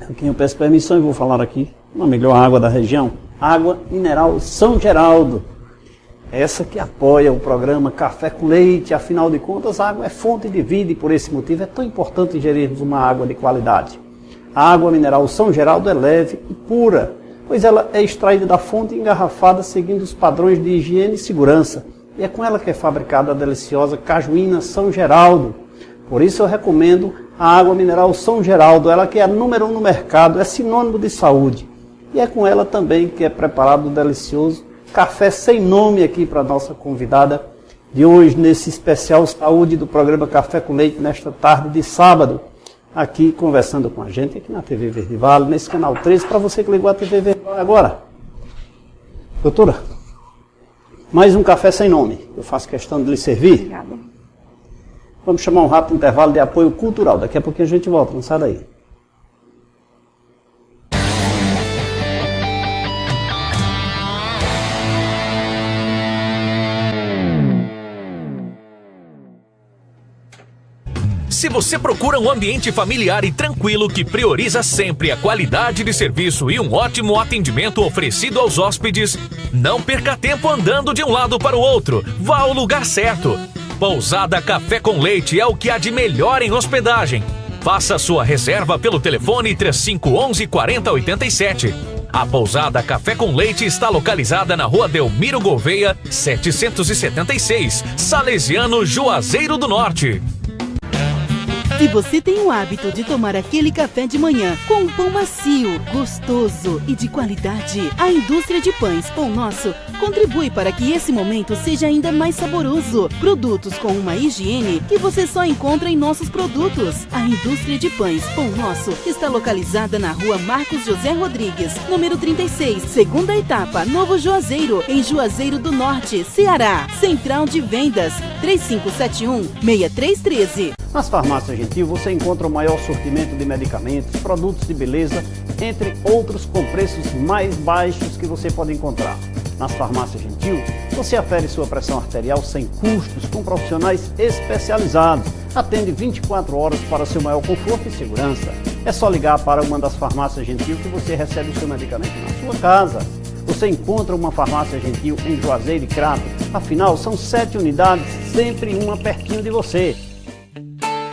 Aqui eu peço permissão e vou falar aqui uma melhor água da região. Água mineral São Geraldo. Essa que apoia o programa Café com Leite. Afinal de contas, a água é fonte de vida e por esse motivo é tão importante ingerirmos uma água de qualidade. A água mineral São Geraldo é leve e pura, pois ela é extraída da fonte engarrafada seguindo os padrões de higiene e segurança. E é com ela que é fabricada a deliciosa cajuína São Geraldo. Por isso eu recomendo a água mineral São Geraldo, ela que é a número 1 no mercado, é sinônimo de saúde. E é com ela também que é preparado um delicioso café sem nome aqui para a nossa convidada de hoje, nesse especial Saúde do programa Café com Leite, nesta tarde de sábado, aqui conversando com a gente, aqui na TV Verde Vale, nesse canal 13, para você que ligou a TV Verde Vale agora. Doutora, mais um café sem nome, eu faço questão de lhe servir. Obrigada. Vamos chamar um rápido intervalo de apoio cultural, daqui a pouquinho a gente volta, não sai daí. Se você procura um ambiente familiar e tranquilo que prioriza sempre a qualidade de serviço e um ótimo atendimento oferecido aos hóspedes, não perca tempo andando de um lado para o outro. Vá ao lugar certo. Pousada Café com Leite é o que há de melhor em hospedagem. Faça sua reserva pelo telefone 3511 4087. A Pousada Café com Leite está localizada na Rua Delmiro Gouveia, 776, Salesiano, Juazeiro do Norte. Se você tem o hábito de tomar aquele café de manhã com um pão macio, gostoso e de qualidade, a indústria de pães Pão Nosso contribui para que esse momento seja ainda mais saboroso. Produtos com uma higiene que você só encontra em nossos produtos. A indústria de pães Pão Nosso está localizada na Rua Marcos José Rodrigues, número 36, segunda etapa, Novo Juazeiro, em Juazeiro do Norte, Ceará. Central de Vendas 3571-6313. Nas farmácias Gentil você encontra o maior sortimento de medicamentos, produtos de beleza, entre outros com preços mais baixos que você pode encontrar. Nas farmácias Gentil você afere sua pressão arterial sem custos, com profissionais especializados. Atende 24 horas para seu maior conforto e segurança. É só ligar para uma das farmácias Gentil que você recebe o seu medicamento na sua casa. Você encontra uma farmácia Gentil em Juazeiro e Crato. Afinal, são 7 unidades, sempre uma pertinho de você.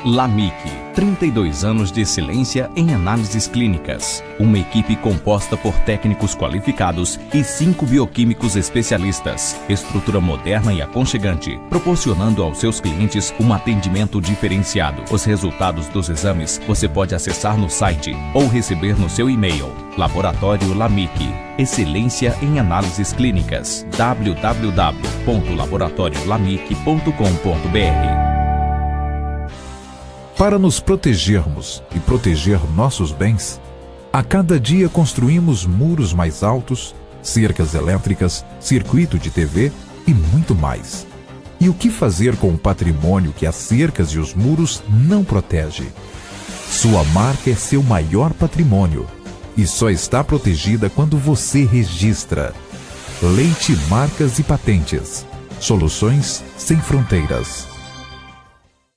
LAMIC, 32 anos de excelência em análises clínicas. Uma equipe composta por técnicos qualificados e 5 bioquímicos especialistas. Estrutura moderna e aconchegante, proporcionando aos seus clientes um atendimento diferenciado. Os resultados dos exames você pode acessar no site ou receber no seu e-mail. Laboratório LAMIC, excelência em análises clínicas. www.laboratoriolamic.com.br. Para nos protegermos e proteger nossos bens, a cada dia construímos muros mais altos, cercas elétricas, circuito de TV e muito mais. E o que fazer com o patrimônio que as cercas e os muros não protegem? Sua marca é seu maior patrimônio e só está protegida quando você registra. Leite, Marcas e Patentes. Soluções sem fronteiras.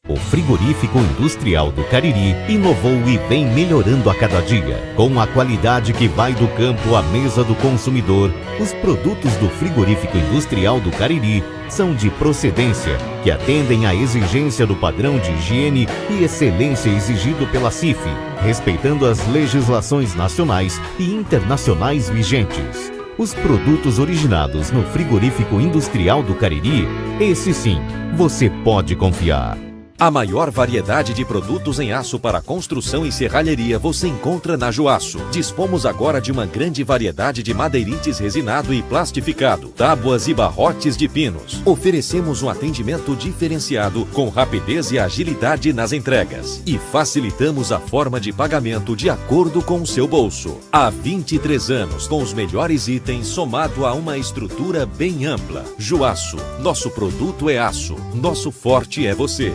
O Frigorífico Industrial do Cariri inovou e vem melhorando a cada dia. Com a qualidade que vai do campo à mesa do consumidor, os produtos do Frigorífico Industrial do Cariri são de procedência, que atendem à exigência do padrão de higiene e excelência exigido pela CIF, respeitando as legislações nacionais e internacionais vigentes. Os produtos originados no Frigorífico Industrial do Cariri, esse sim, você pode confiar. A maior variedade de produtos em aço para construção e serralheria você encontra na Juaço. Dispomos agora de uma grande variedade de madeirites resinado e plastificado, tábuas e barrotes de pinos. Oferecemos um atendimento diferenciado com rapidez e agilidade nas entregas. E facilitamos a forma de pagamento de acordo com o seu bolso. Há 23 anos com os melhores itens somado a uma estrutura bem ampla. Juaço, nosso produto é aço, nosso forte é você.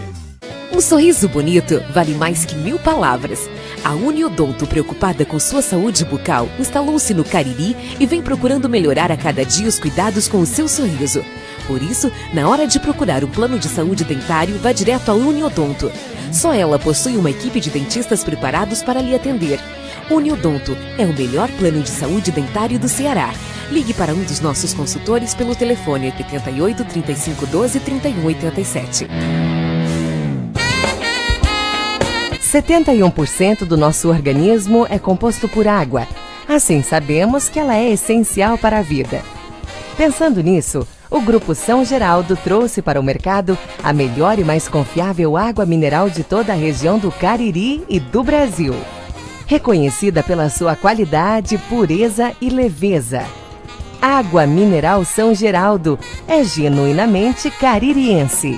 Um sorriso bonito vale mais que 1000 palavras. A Uniodonto, preocupada com sua saúde bucal, instalou-se no Cariri e vem procurando melhorar a cada dia os cuidados com o seu sorriso. Por isso, na hora de procurar um plano de saúde dentário, vá direto à Uniodonto. Só ela possui uma equipe de dentistas preparados para lhe atender. Uniodonto é o melhor plano de saúde dentário do Ceará. Ligue para um dos nossos consultores pelo telefone 88 3512 3187. 71% do nosso organismo é composto por água. Assim sabemos que ela é essencial para a vida. Pensando nisso, o Grupo São Geraldo trouxe para o mercado a melhor e mais confiável água mineral de toda a região do Cariri e do Brasil. Reconhecida pela sua qualidade, pureza e leveza. Água Mineral São Geraldo é genuinamente caririense.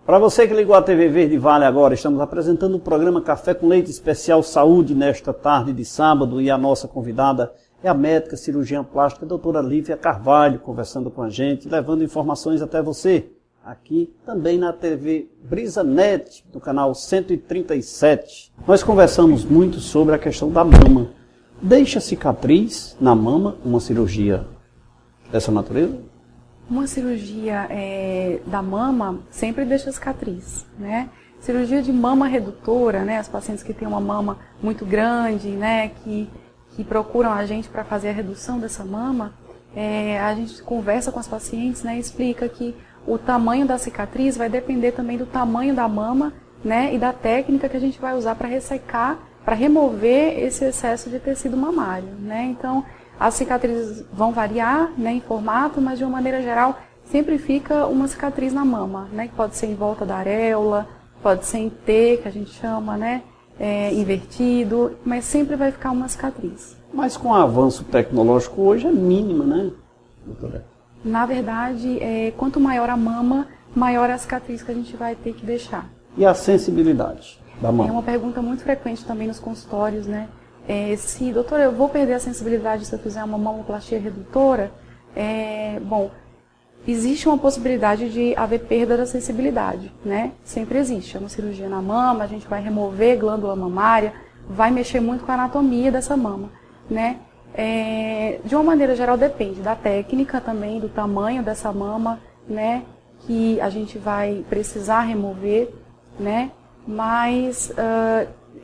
Para você que ligou a TV Verde Vale agora, estamos apresentando o programa Café com Leite Especial Saúde nesta tarde de sábado e a nossa convidada é a médica cirurgiã plástica, a doutora Lívia Carvalho, conversando com a gente, levando informações até você, aqui também na TV Brisa Net, do canal 137. Nós conversamos muito sobre a questão da mama. Deixa cicatriz na mama uma cirurgia dessa natureza? Uma cirurgia da mama sempre deixa cicatriz, né? Cirurgia de mama redutora, né? As pacientes que têm uma mama muito grande, né? Que procuram a gente para fazer a redução dessa mama, a gente conversa com as pacientes, né? E explica que o tamanho da cicatriz vai depender também do tamanho da mama, né? E da técnica que a gente vai usar para ressecar, para remover esse excesso de tecido mamário, né? Então, as cicatrizes vão variar, né, em formato, mas de uma maneira geral sempre fica uma cicatriz na mama, né, que pode ser em volta da areola, pode ser em T, que a gente chama, né, invertido, mas sempre vai ficar uma cicatriz. Mas com o avanço tecnológico hoje é mínima, né, doutora? Na verdade, quanto maior a mama, maior a cicatriz que a gente vai ter que deixar. E a sensibilidade da mama? É uma pergunta muito frequente também nos consultórios, né? Doutora, eu vou perder a sensibilidade se eu fizer uma mamoplastia redutora? Bom, existe uma possibilidade de haver perda da sensibilidade, né? Sempre existe. É uma cirurgia na mama, a gente vai remover glândula mamária, vai mexer muito com a anatomia dessa mama, né? De uma maneira geral depende da técnica também, do tamanho dessa mama, né? Que a gente vai precisar remover, né? Mas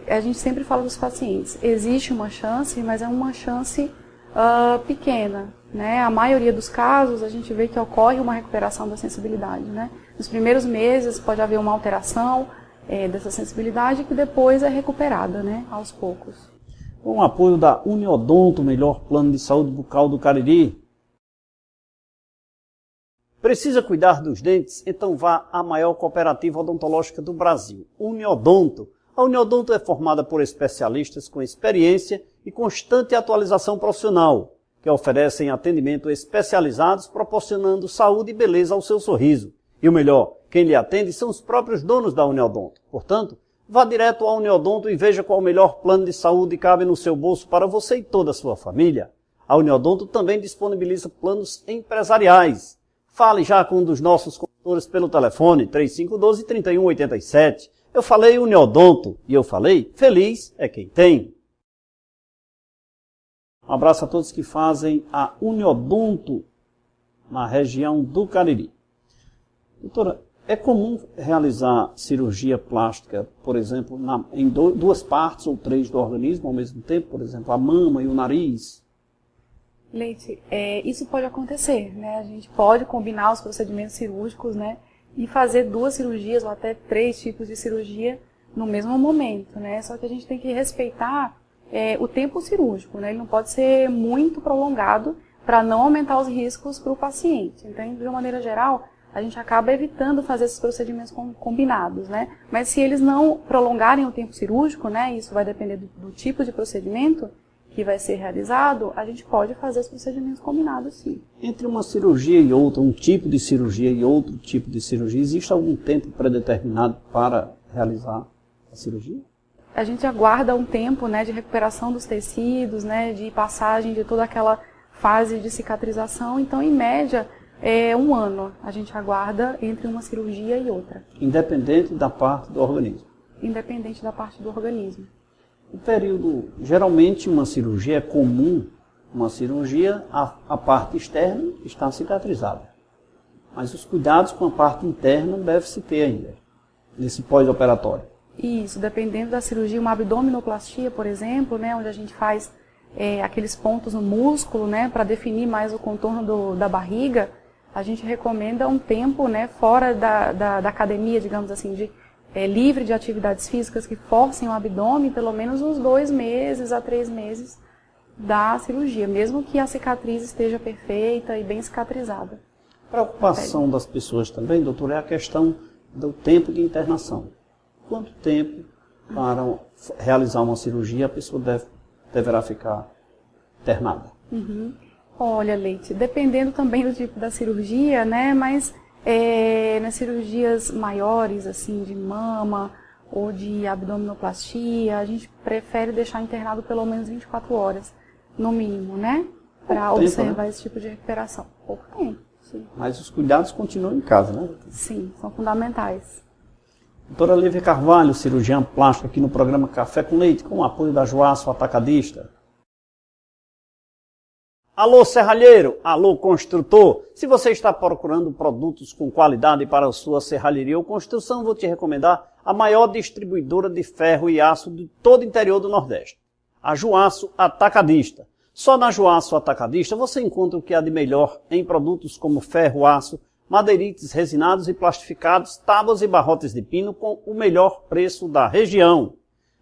a gente sempre fala dos pacientes, existe uma chance, mas é uma chance pequena, né? A maioria dos casos a gente vê que ocorre uma recuperação da sensibilidade, né? Nos primeiros meses pode haver uma alteração dessa sensibilidade que depois é recuperada, né? Aos poucos. Com o apoio da Uniodonto, o melhor plano de saúde bucal do Cariri. Precisa cuidar dos dentes? Então vá à maior cooperativa odontológica do Brasil, Uniodonto. A Uniodonto é formada por especialistas com experiência e constante atualização profissional, que oferecem atendimento especializados, proporcionando saúde e beleza ao seu sorriso. E o melhor, quem lhe atende são os próprios donos da Uniodonto. Portanto, vá direto à Uniodonto e veja qual o melhor plano de saúde cabe no seu bolso para você e toda a sua família. A Uniodonto também disponibiliza planos empresariais. Fale já com um dos nossos consultores pelo telefone 3512-3187. Eu falei Uniodonto e eu falei feliz é quem tem. Um abraço a todos que fazem a Uniodonto na região do Cariri. Doutora, é comum realizar cirurgia plástica, por exemplo, em duas partes ou três do organismo ao mesmo tempo, por exemplo, a mama e o nariz? Leite, isso pode acontecer, né? A gente pode combinar os procedimentos cirúrgicos, né? E fazer duas cirurgias ou até três tipos de cirurgia no mesmo momento, né? Só que a gente tem que respeitar o tempo cirúrgico, né? Ele não pode ser muito prolongado para não aumentar os riscos para o paciente. Então, de uma maneira geral, a gente acaba evitando fazer esses procedimentos combinados, né? Mas se eles não prolongarem o tempo cirúrgico, né? Isso vai depender do tipo de procedimento que vai ser realizado, a gente pode fazer os procedimentos combinados, sim. Entre uma cirurgia e outra, um tipo de cirurgia e outro tipo de cirurgia, existe algum tempo predeterminado para realizar a cirurgia? A gente aguarda um tempo, né, de recuperação dos tecidos, né, de passagem de toda aquela fase de cicatrização. Então, em média, 1 ano a gente aguarda entre uma cirurgia e outra. Independente da parte do organismo? Independente da parte do organismo. O período, geralmente uma cirurgia é comum, uma cirurgia, a parte externa está cicatrizada. Mas os cuidados com a parte interna deve-se ter ainda, nesse pós-operatório. Isso, dependendo da cirurgia, uma abdominoplastia, por exemplo, né, onde a gente faz aqueles pontos no músculo, né, para definir mais o contorno da barriga, a gente recomenda um tempo, né, fora da academia, digamos assim, livre de atividades físicas que forcem o abdômen, pelo menos uns 2 meses a 3 meses da cirurgia, mesmo que a cicatriz esteja perfeita e bem cicatrizada. A preocupação das pessoas também, doutor, é a questão do tempo de internação. Quanto tempo para realizar uma cirurgia a pessoa deverá ficar internada? Uhum. Olha, Leite, dependendo também do tipo da cirurgia, né, mas nas cirurgias maiores, assim, de mama ou de abdominoplastia, a gente prefere deixar internado pelo menos 24 horas, no mínimo, né, para observar, né, esse tipo de recuperação. Pouco tempo, sim. Mas os cuidados continuam em casa, né? Sim, são fundamentais. Doutora Lívia Carvalho, cirurgiã plástica, aqui no programa Café com Leite, com o apoio da Joaço Atacadista. Alô, serralheiro! Alô, construtor! Se você está procurando produtos com qualidade para a sua serralheria ou construção, vou te recomendar a maior distribuidora de ferro e aço de todo o interior do Nordeste, a Joaço Atacadista. Só na Joaço Atacadista você encontra o que há de melhor em produtos como ferro, aço, madeirites resinados e plastificados, tábuas e barrotes de pino com o melhor preço da região.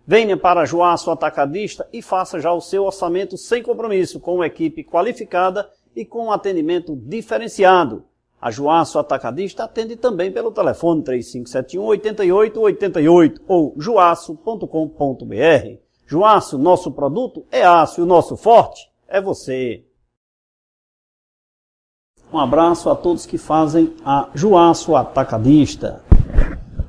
Venha para a Joaço Atacadista e faça já o seu orçamento sem compromisso, com uma equipe qualificada e com um atendimento diferenciado. A Joaço Atacadista atende também pelo telefone 3571-8888 ou joaço.com.br. Joaço, nosso produto é aço e o nosso forte é você. Um abraço a todos que fazem a Joaço Atacadista.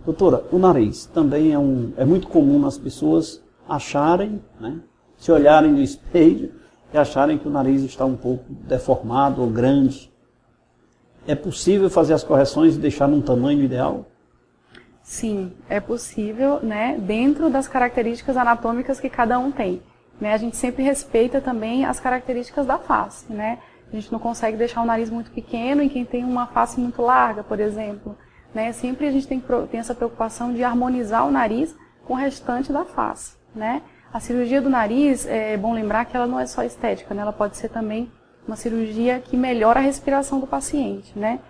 Doutora, o nariz também é muito comum as pessoas acharem, né, se olharem no espelho e acharem que o nariz está um pouco deformado ou grande. É possível fazer as correções e deixar num tamanho ideal? Sim, é possível, né, dentro das características anatômicas que cada um tem. Né? A gente sempre respeita também as características da face, né? A gente não consegue deixar o nariz muito pequeno em quem tem uma face muito larga, por exemplo. Né? Sempre a gente tem essa preocupação de harmonizar o nariz com o restante da face. Né? A cirurgia do nariz, é bom lembrar que ela não é só estética, né? Ela pode ser também uma cirurgia que melhora a respiração do paciente. Né?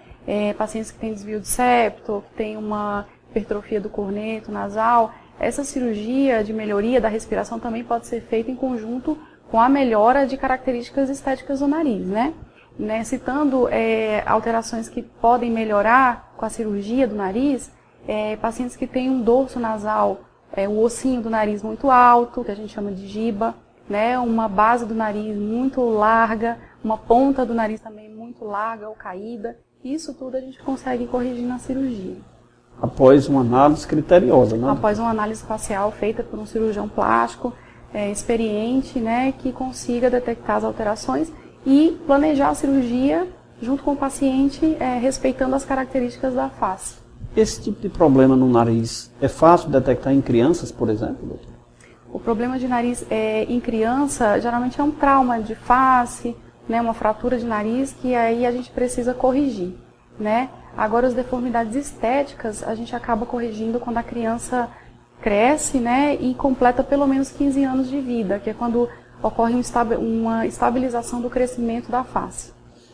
Pacientes que têm desvio de septo, que têm uma hipertrofia do corneto nasal, essa cirurgia de melhoria da respiração também pode ser feita em conjunto com a melhora de características estéticas do nariz, né? Citando alterações que podem melhorar com a cirurgia do nariz, pacientes que têm um dorso nasal, o ossinho do nariz muito alto, que a gente chama de giba, né? Uma base do nariz muito larga, uma ponta do nariz também muito larga ou caída. Isso tudo a gente consegue corrigir na cirurgia. Após uma análise criteriosa, né? Após uma análise facial feita por um cirurgião plástico experiente, né, que consiga detectar as alterações e planejar a cirurgia junto com o paciente, respeitando as características da face. Esse tipo de problema no nariz é fácil detectar em crianças, por exemplo, doutor? O problema de nariz em criança geralmente é um trauma de face, né, uma fratura de nariz que aí a gente precisa corrigir, né? Agora, as deformidades estéticas a gente acaba corrigindo quando a criança cresce, né, e completa pelo menos 15 anos de vida, que é quando ocorre uma estabilização do crescimento da face.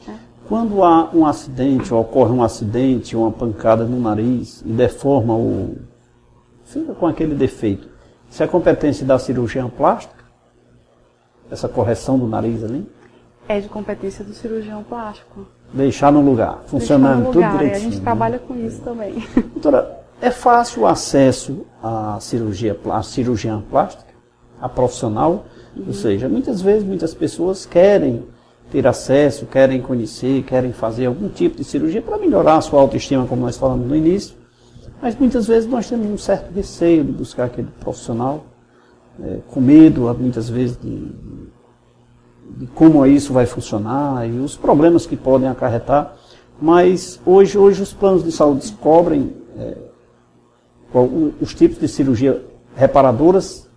Né? Quando há um acidente, ou ocorre um acidente, uma pancada no nariz e deforma fica com aquele defeito, isso é competência da cirurgiã plástica? Essa correção do nariz ali? É de competência do cirurgião plástico. Deixar no lugar, funcionando tudo direitinho. A gente trabalha com isso também. Doutora, é fácil o acesso à cirurgiã plástica, a profissional? Ou seja, muitas vezes, muitas pessoas querem ter acesso, querem conhecer, querem fazer algum tipo de cirurgia para melhorar a sua autoestima, como nós falamos no início. Mas muitas vezes nós temos um certo receio de buscar aquele profissional, com medo, muitas vezes, de como isso vai funcionar e os problemas que podem acarretar. Mas hoje os planos de saúde cobrem os tipos de cirurgia reparadoras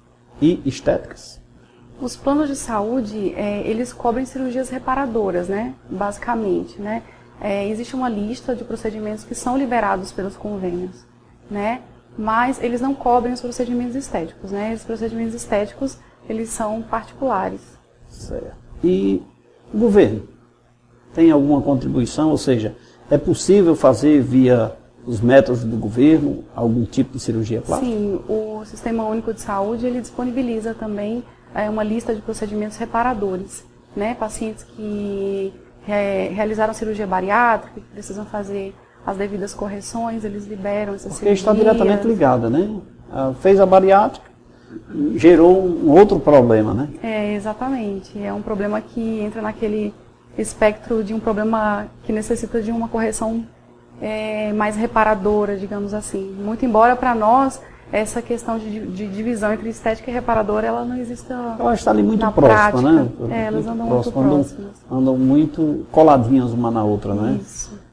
e estéticas. Os planos de saúde, eles cobrem cirurgias reparadoras, né? Basicamente, né? Existe uma lista de procedimentos que são liberados pelos convênios, né? Mas eles não cobrem os procedimentos estéticos, né? Os procedimentos estéticos, eles são particulares. Certo. E o governo tem alguma contribuição? Ou seja, É possível fazer via os métodos do governo algum tipo de cirurgia plástica? Sim, o Sistema Único de Saúde ele disponibiliza também uma lista de procedimentos reparadores, né? Pacientes que realizaram cirurgia bariátrica, que precisam fazer as devidas correções, eles liberam essas cirurgias. Porque está diretamente ligada, né? Fez a bariátrica, gerou um outro problema, né? Exatamente. É um problema que entra naquele espectro de um problema que necessita de uma correção mais reparadora, digamos assim. Muito embora para nós essa questão de divisão entre estética e reparadora, ela não existe. Ela está ali muito próxima, né? Elas andam muito próximas. Andam muito coladinhas uma na outra, né? Isso.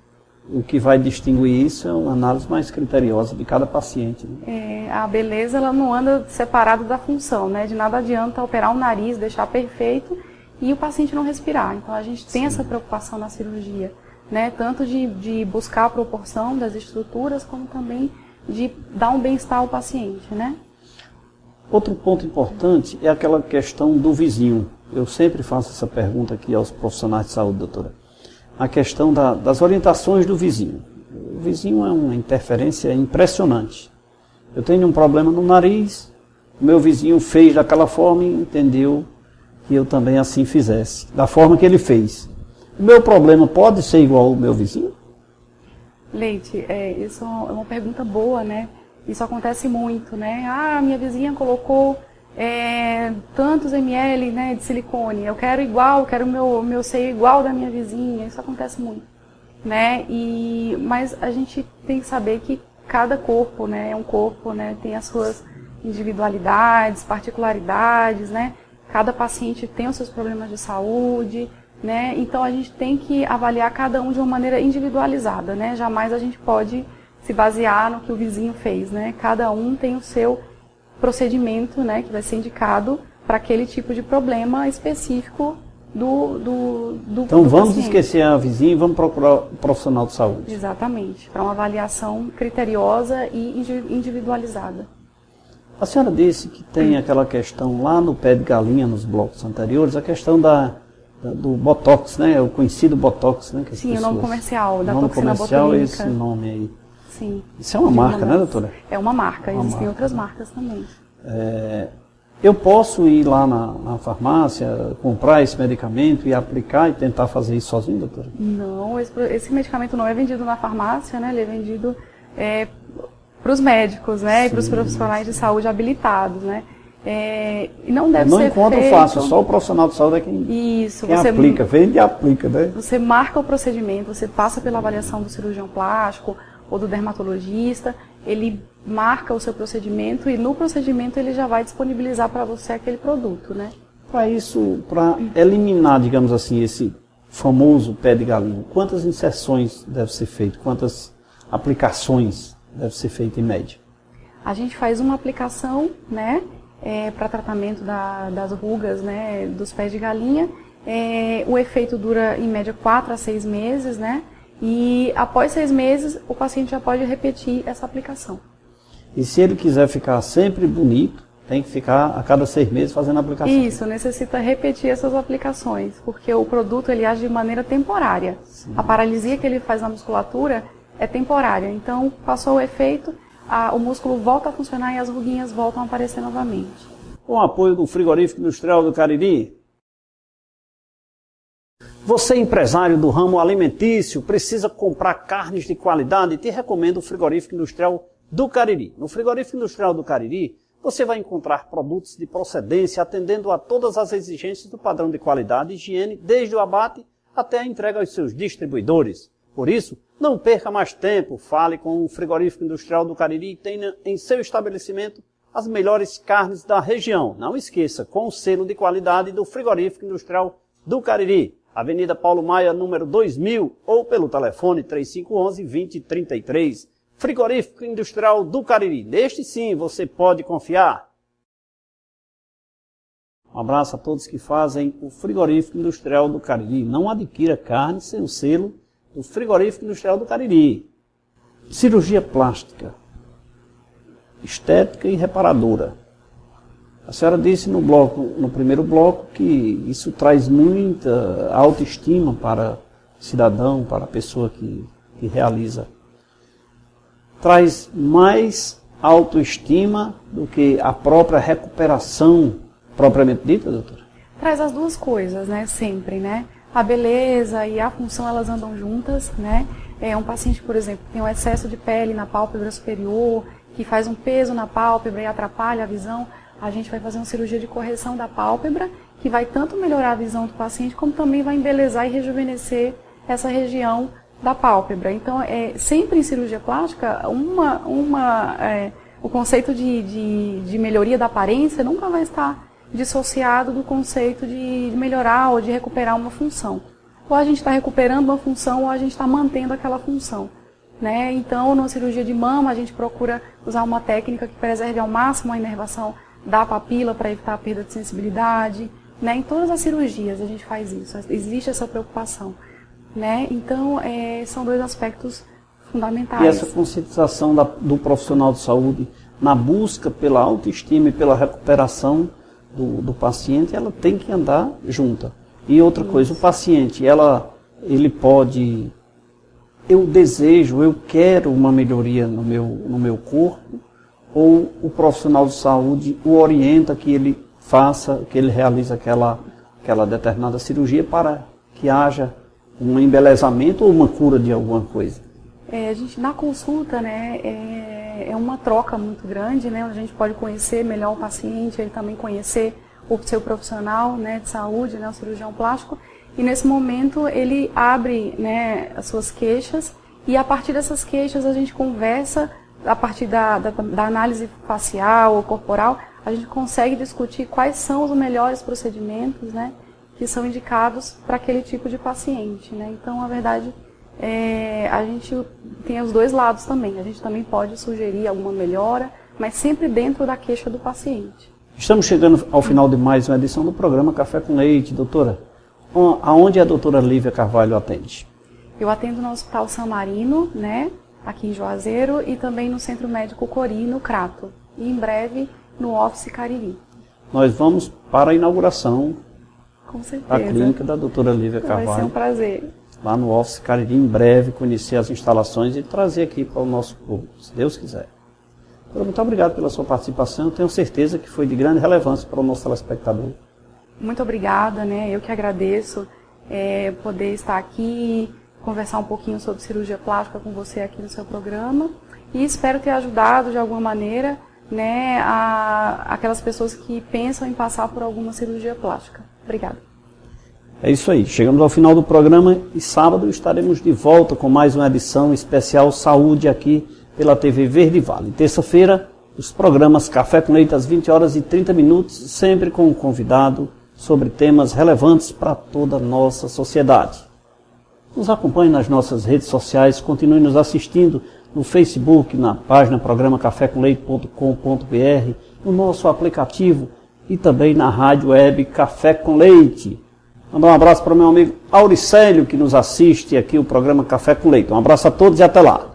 O que vai distinguir isso é uma análise mais criteriosa de cada paciente. Né? A beleza ela não anda separada da função, né? De nada adianta operar o nariz, deixar perfeito e o paciente não respirar. Então a gente tem essa preocupação na cirurgia, né? Tanto de buscar a proporção das estruturas, como também de dar um bem-estar ao paciente, né? Outro ponto importante é aquela questão do vizinho. Eu sempre faço essa pergunta aqui aos profissionais de saúde, doutora. A questão das orientações do vizinho. O vizinho é uma interferência impressionante. Eu tenho um problema no nariz, o meu vizinho fez daquela forma e entendeu que eu também assim fizesse, da forma que ele fez. O meu problema pode ser igual ao meu vizinho? Leite, isso é uma pergunta boa, né? Isso acontece muito, né? Minha vizinha colocou tantos ml, né, de silicone, eu quero igual, quero o meu seio igual da minha vizinha. Isso acontece muito, né? Mas a gente tem que saber que cada corpo, né, é um corpo, né, tem as suas individualidades, particularidades, né? Cada paciente tem os seus problemas de saúde, né? Então a gente tem que avaliar cada um de uma maneira individualizada, né? Jamais a gente pode se basear no que o vizinho fez, né? Cada um tem o seu procedimento, né, que vai ser indicado para aquele tipo de problema específico do Então vamos paciente. esquecer a vizinha e vamos procurar um profissional de saúde. Exatamente, para uma avaliação criteriosa e individualizada. A senhora disse que tem aquela questão lá no pé de galinha, nos blocos anteriores, a questão do Botox, né? O conhecido Botox, né? Sim, o nome comercial, da toxina comercial botulínica. É esse nome aí. Sim. Isso é uma marca, né, doutora? É uma marca, existem outras marcas também. Eu posso ir lá na farmácia, comprar esse medicamento e aplicar e tentar fazer isso sozinho, doutora? Não, esse medicamento não é vendido na farmácia, né? Ele é vendido para os médicos, né? Sim. E para os profissionais de saúde habilitados, né? E não deve ser feito... Não encontro fácil, só o profissional de saúde é quem aplica, vende e aplica, né? Você marca o procedimento, você passa pela avaliação do cirurgião plástico ou do dermatologista, ele marca o seu procedimento e no procedimento ele já vai disponibilizar para você aquele produto, né? Para isso, para eliminar, digamos assim, esse famoso pé de galinha, quantas inserções deve ser feito? Quantas aplicações deve ser feita em média? A gente faz uma aplicação, né, para tratamento das rugas, né, dos pés de galinha. O efeito dura em média 4 a 6 meses, né? E após 6 meses o paciente já pode repetir essa aplicação. E se ele quiser ficar sempre bonito, tem que ficar a cada 6 meses fazendo a aplicação? Isso, necessita repetir essas aplicações, porque o produto ele age de maneira temporária. Sim. A paralisia que ele faz na musculatura é temporária, então passou o efeito, o músculo volta a funcionar e as ruguinhas voltam a aparecer novamente. Com o apoio do Frigorífico Industrial do Cariri. Você, empresário do ramo alimentício, precisa comprar carnes de qualidade? Te recomendo o Frigorífico Industrial do Cariri. No Frigorífico Industrial do Cariri, você vai encontrar produtos de procedência atendendo a todas as exigências do padrão de qualidade e higiene, desde o abate até a entrega aos seus distribuidores. Por isso, não perca mais tempo, fale com o Frigorífico Industrial do Cariri e tenha em seu estabelecimento as melhores carnes da região. Não esqueça, com o selo de qualidade do Frigorífico Industrial do Cariri. Avenida Paulo Maia, número 2000, ou pelo telefone 3511-2033. Frigorífico Industrial do Cariri. Neste sim, você pode confiar. Um abraço a todos que fazem o Frigorífico Industrial do Cariri. Não adquira carne sem o selo do Frigorífico Industrial do Cariri. Cirurgia plástica, estética e reparadora. A senhora disse no primeiro bloco que isso traz muita autoestima para o cidadão, para a pessoa que que realiza, traz mais autoestima do que a própria recuperação propriamente dita, doutora? Traz as duas coisas, né, sempre, né? A beleza e a função, elas andam juntas, né? Um paciente, por exemplo, que tem um excesso de pele na pálpebra superior, que faz um peso na pálpebra e atrapalha a visão, a gente vai fazer uma cirurgia de correção da pálpebra, que vai tanto melhorar a visão do paciente, como também vai embelezar e rejuvenescer essa região da pálpebra. Então, sempre em cirurgia plástica, o conceito de melhoria da aparência nunca vai estar dissociado do conceito de melhorar ou de recuperar uma função. Ou a gente está recuperando uma função ou a gente está mantendo aquela função, né? Então, na cirurgia de mama, a gente procura usar uma técnica que preserve ao máximo a inervação da papila para evitar a perda de sensibilidade, né? Em todas as cirurgias a gente faz isso, existe essa preocupação, né? Então, são dois aspectos fundamentais. E essa conscientização do profissional de saúde na busca pela autoestima e pela recuperação do paciente, ela tem que andar junta. E outra coisa, o paciente, ele pode, eu desejo, eu quero uma melhoria no meu corpo, ou o profissional de saúde o orienta que ele faça, que ele realize aquela determinada cirurgia para que haja um embelezamento ou uma cura de alguma coisa. A gente, na consulta, né, é uma troca muito grande, né, onde a gente pode conhecer melhor o paciente, ele também conhecer o seu profissional, né, de saúde, né, o cirurgião plástico, e nesse momento ele abre, né, as suas queixas, e a partir dessas queixas a gente conversa, a partir da análise facial ou corporal, a gente consegue discutir quais são os melhores procedimentos, né, que são indicados para aquele tipo de paciente, né. Então, na verdade, a gente tem os dois lados também. A gente também pode sugerir alguma melhora, mas sempre dentro da queixa do paciente. Estamos chegando ao final de mais uma edição do programa Café com Leite. Doutora, aonde a doutora Lívia Carvalho atende? Eu atendo no Hospital San Marino, né, aqui em Juazeiro, e também no Centro Médico Cori, no Crato. E em breve no Office Cariri. Nós vamos para a inauguração com certeza da clínica da doutora Lívia Carvalho. Vai ser um prazer. Lá no Office Cariri, em breve, conhecer as instalações e trazer aqui para o nosso público, se Deus quiser. Então, muito obrigado pela sua participação, eu tenho certeza que foi de grande relevância para o nosso telespectador. Muito obrigada, né? Eu que agradeço poder estar aqui, conversar um pouquinho sobre cirurgia plástica com você aqui no seu programa, e espero ter ajudado de alguma maneira, né, aquelas pessoas que pensam em passar por alguma cirurgia plástica. Obrigada. É isso aí, chegamos ao final do programa e sábado estaremos de volta com mais uma edição especial Saúde aqui pela TV Verde Vale. Terça-feira, os programas Café com Leite às 20h30, sempre com um convidado sobre temas relevantes para toda a nossa sociedade. Nos acompanhe nas nossas redes sociais, continue nos assistindo no Facebook, na página programa cafécomleite.com.br, no nosso aplicativo e também na rádio web Café com Leite. Mandar um abraço para o meu amigo Auricélio, que nos assiste aqui o programa Café com Leite. Um abraço a todos e até lá.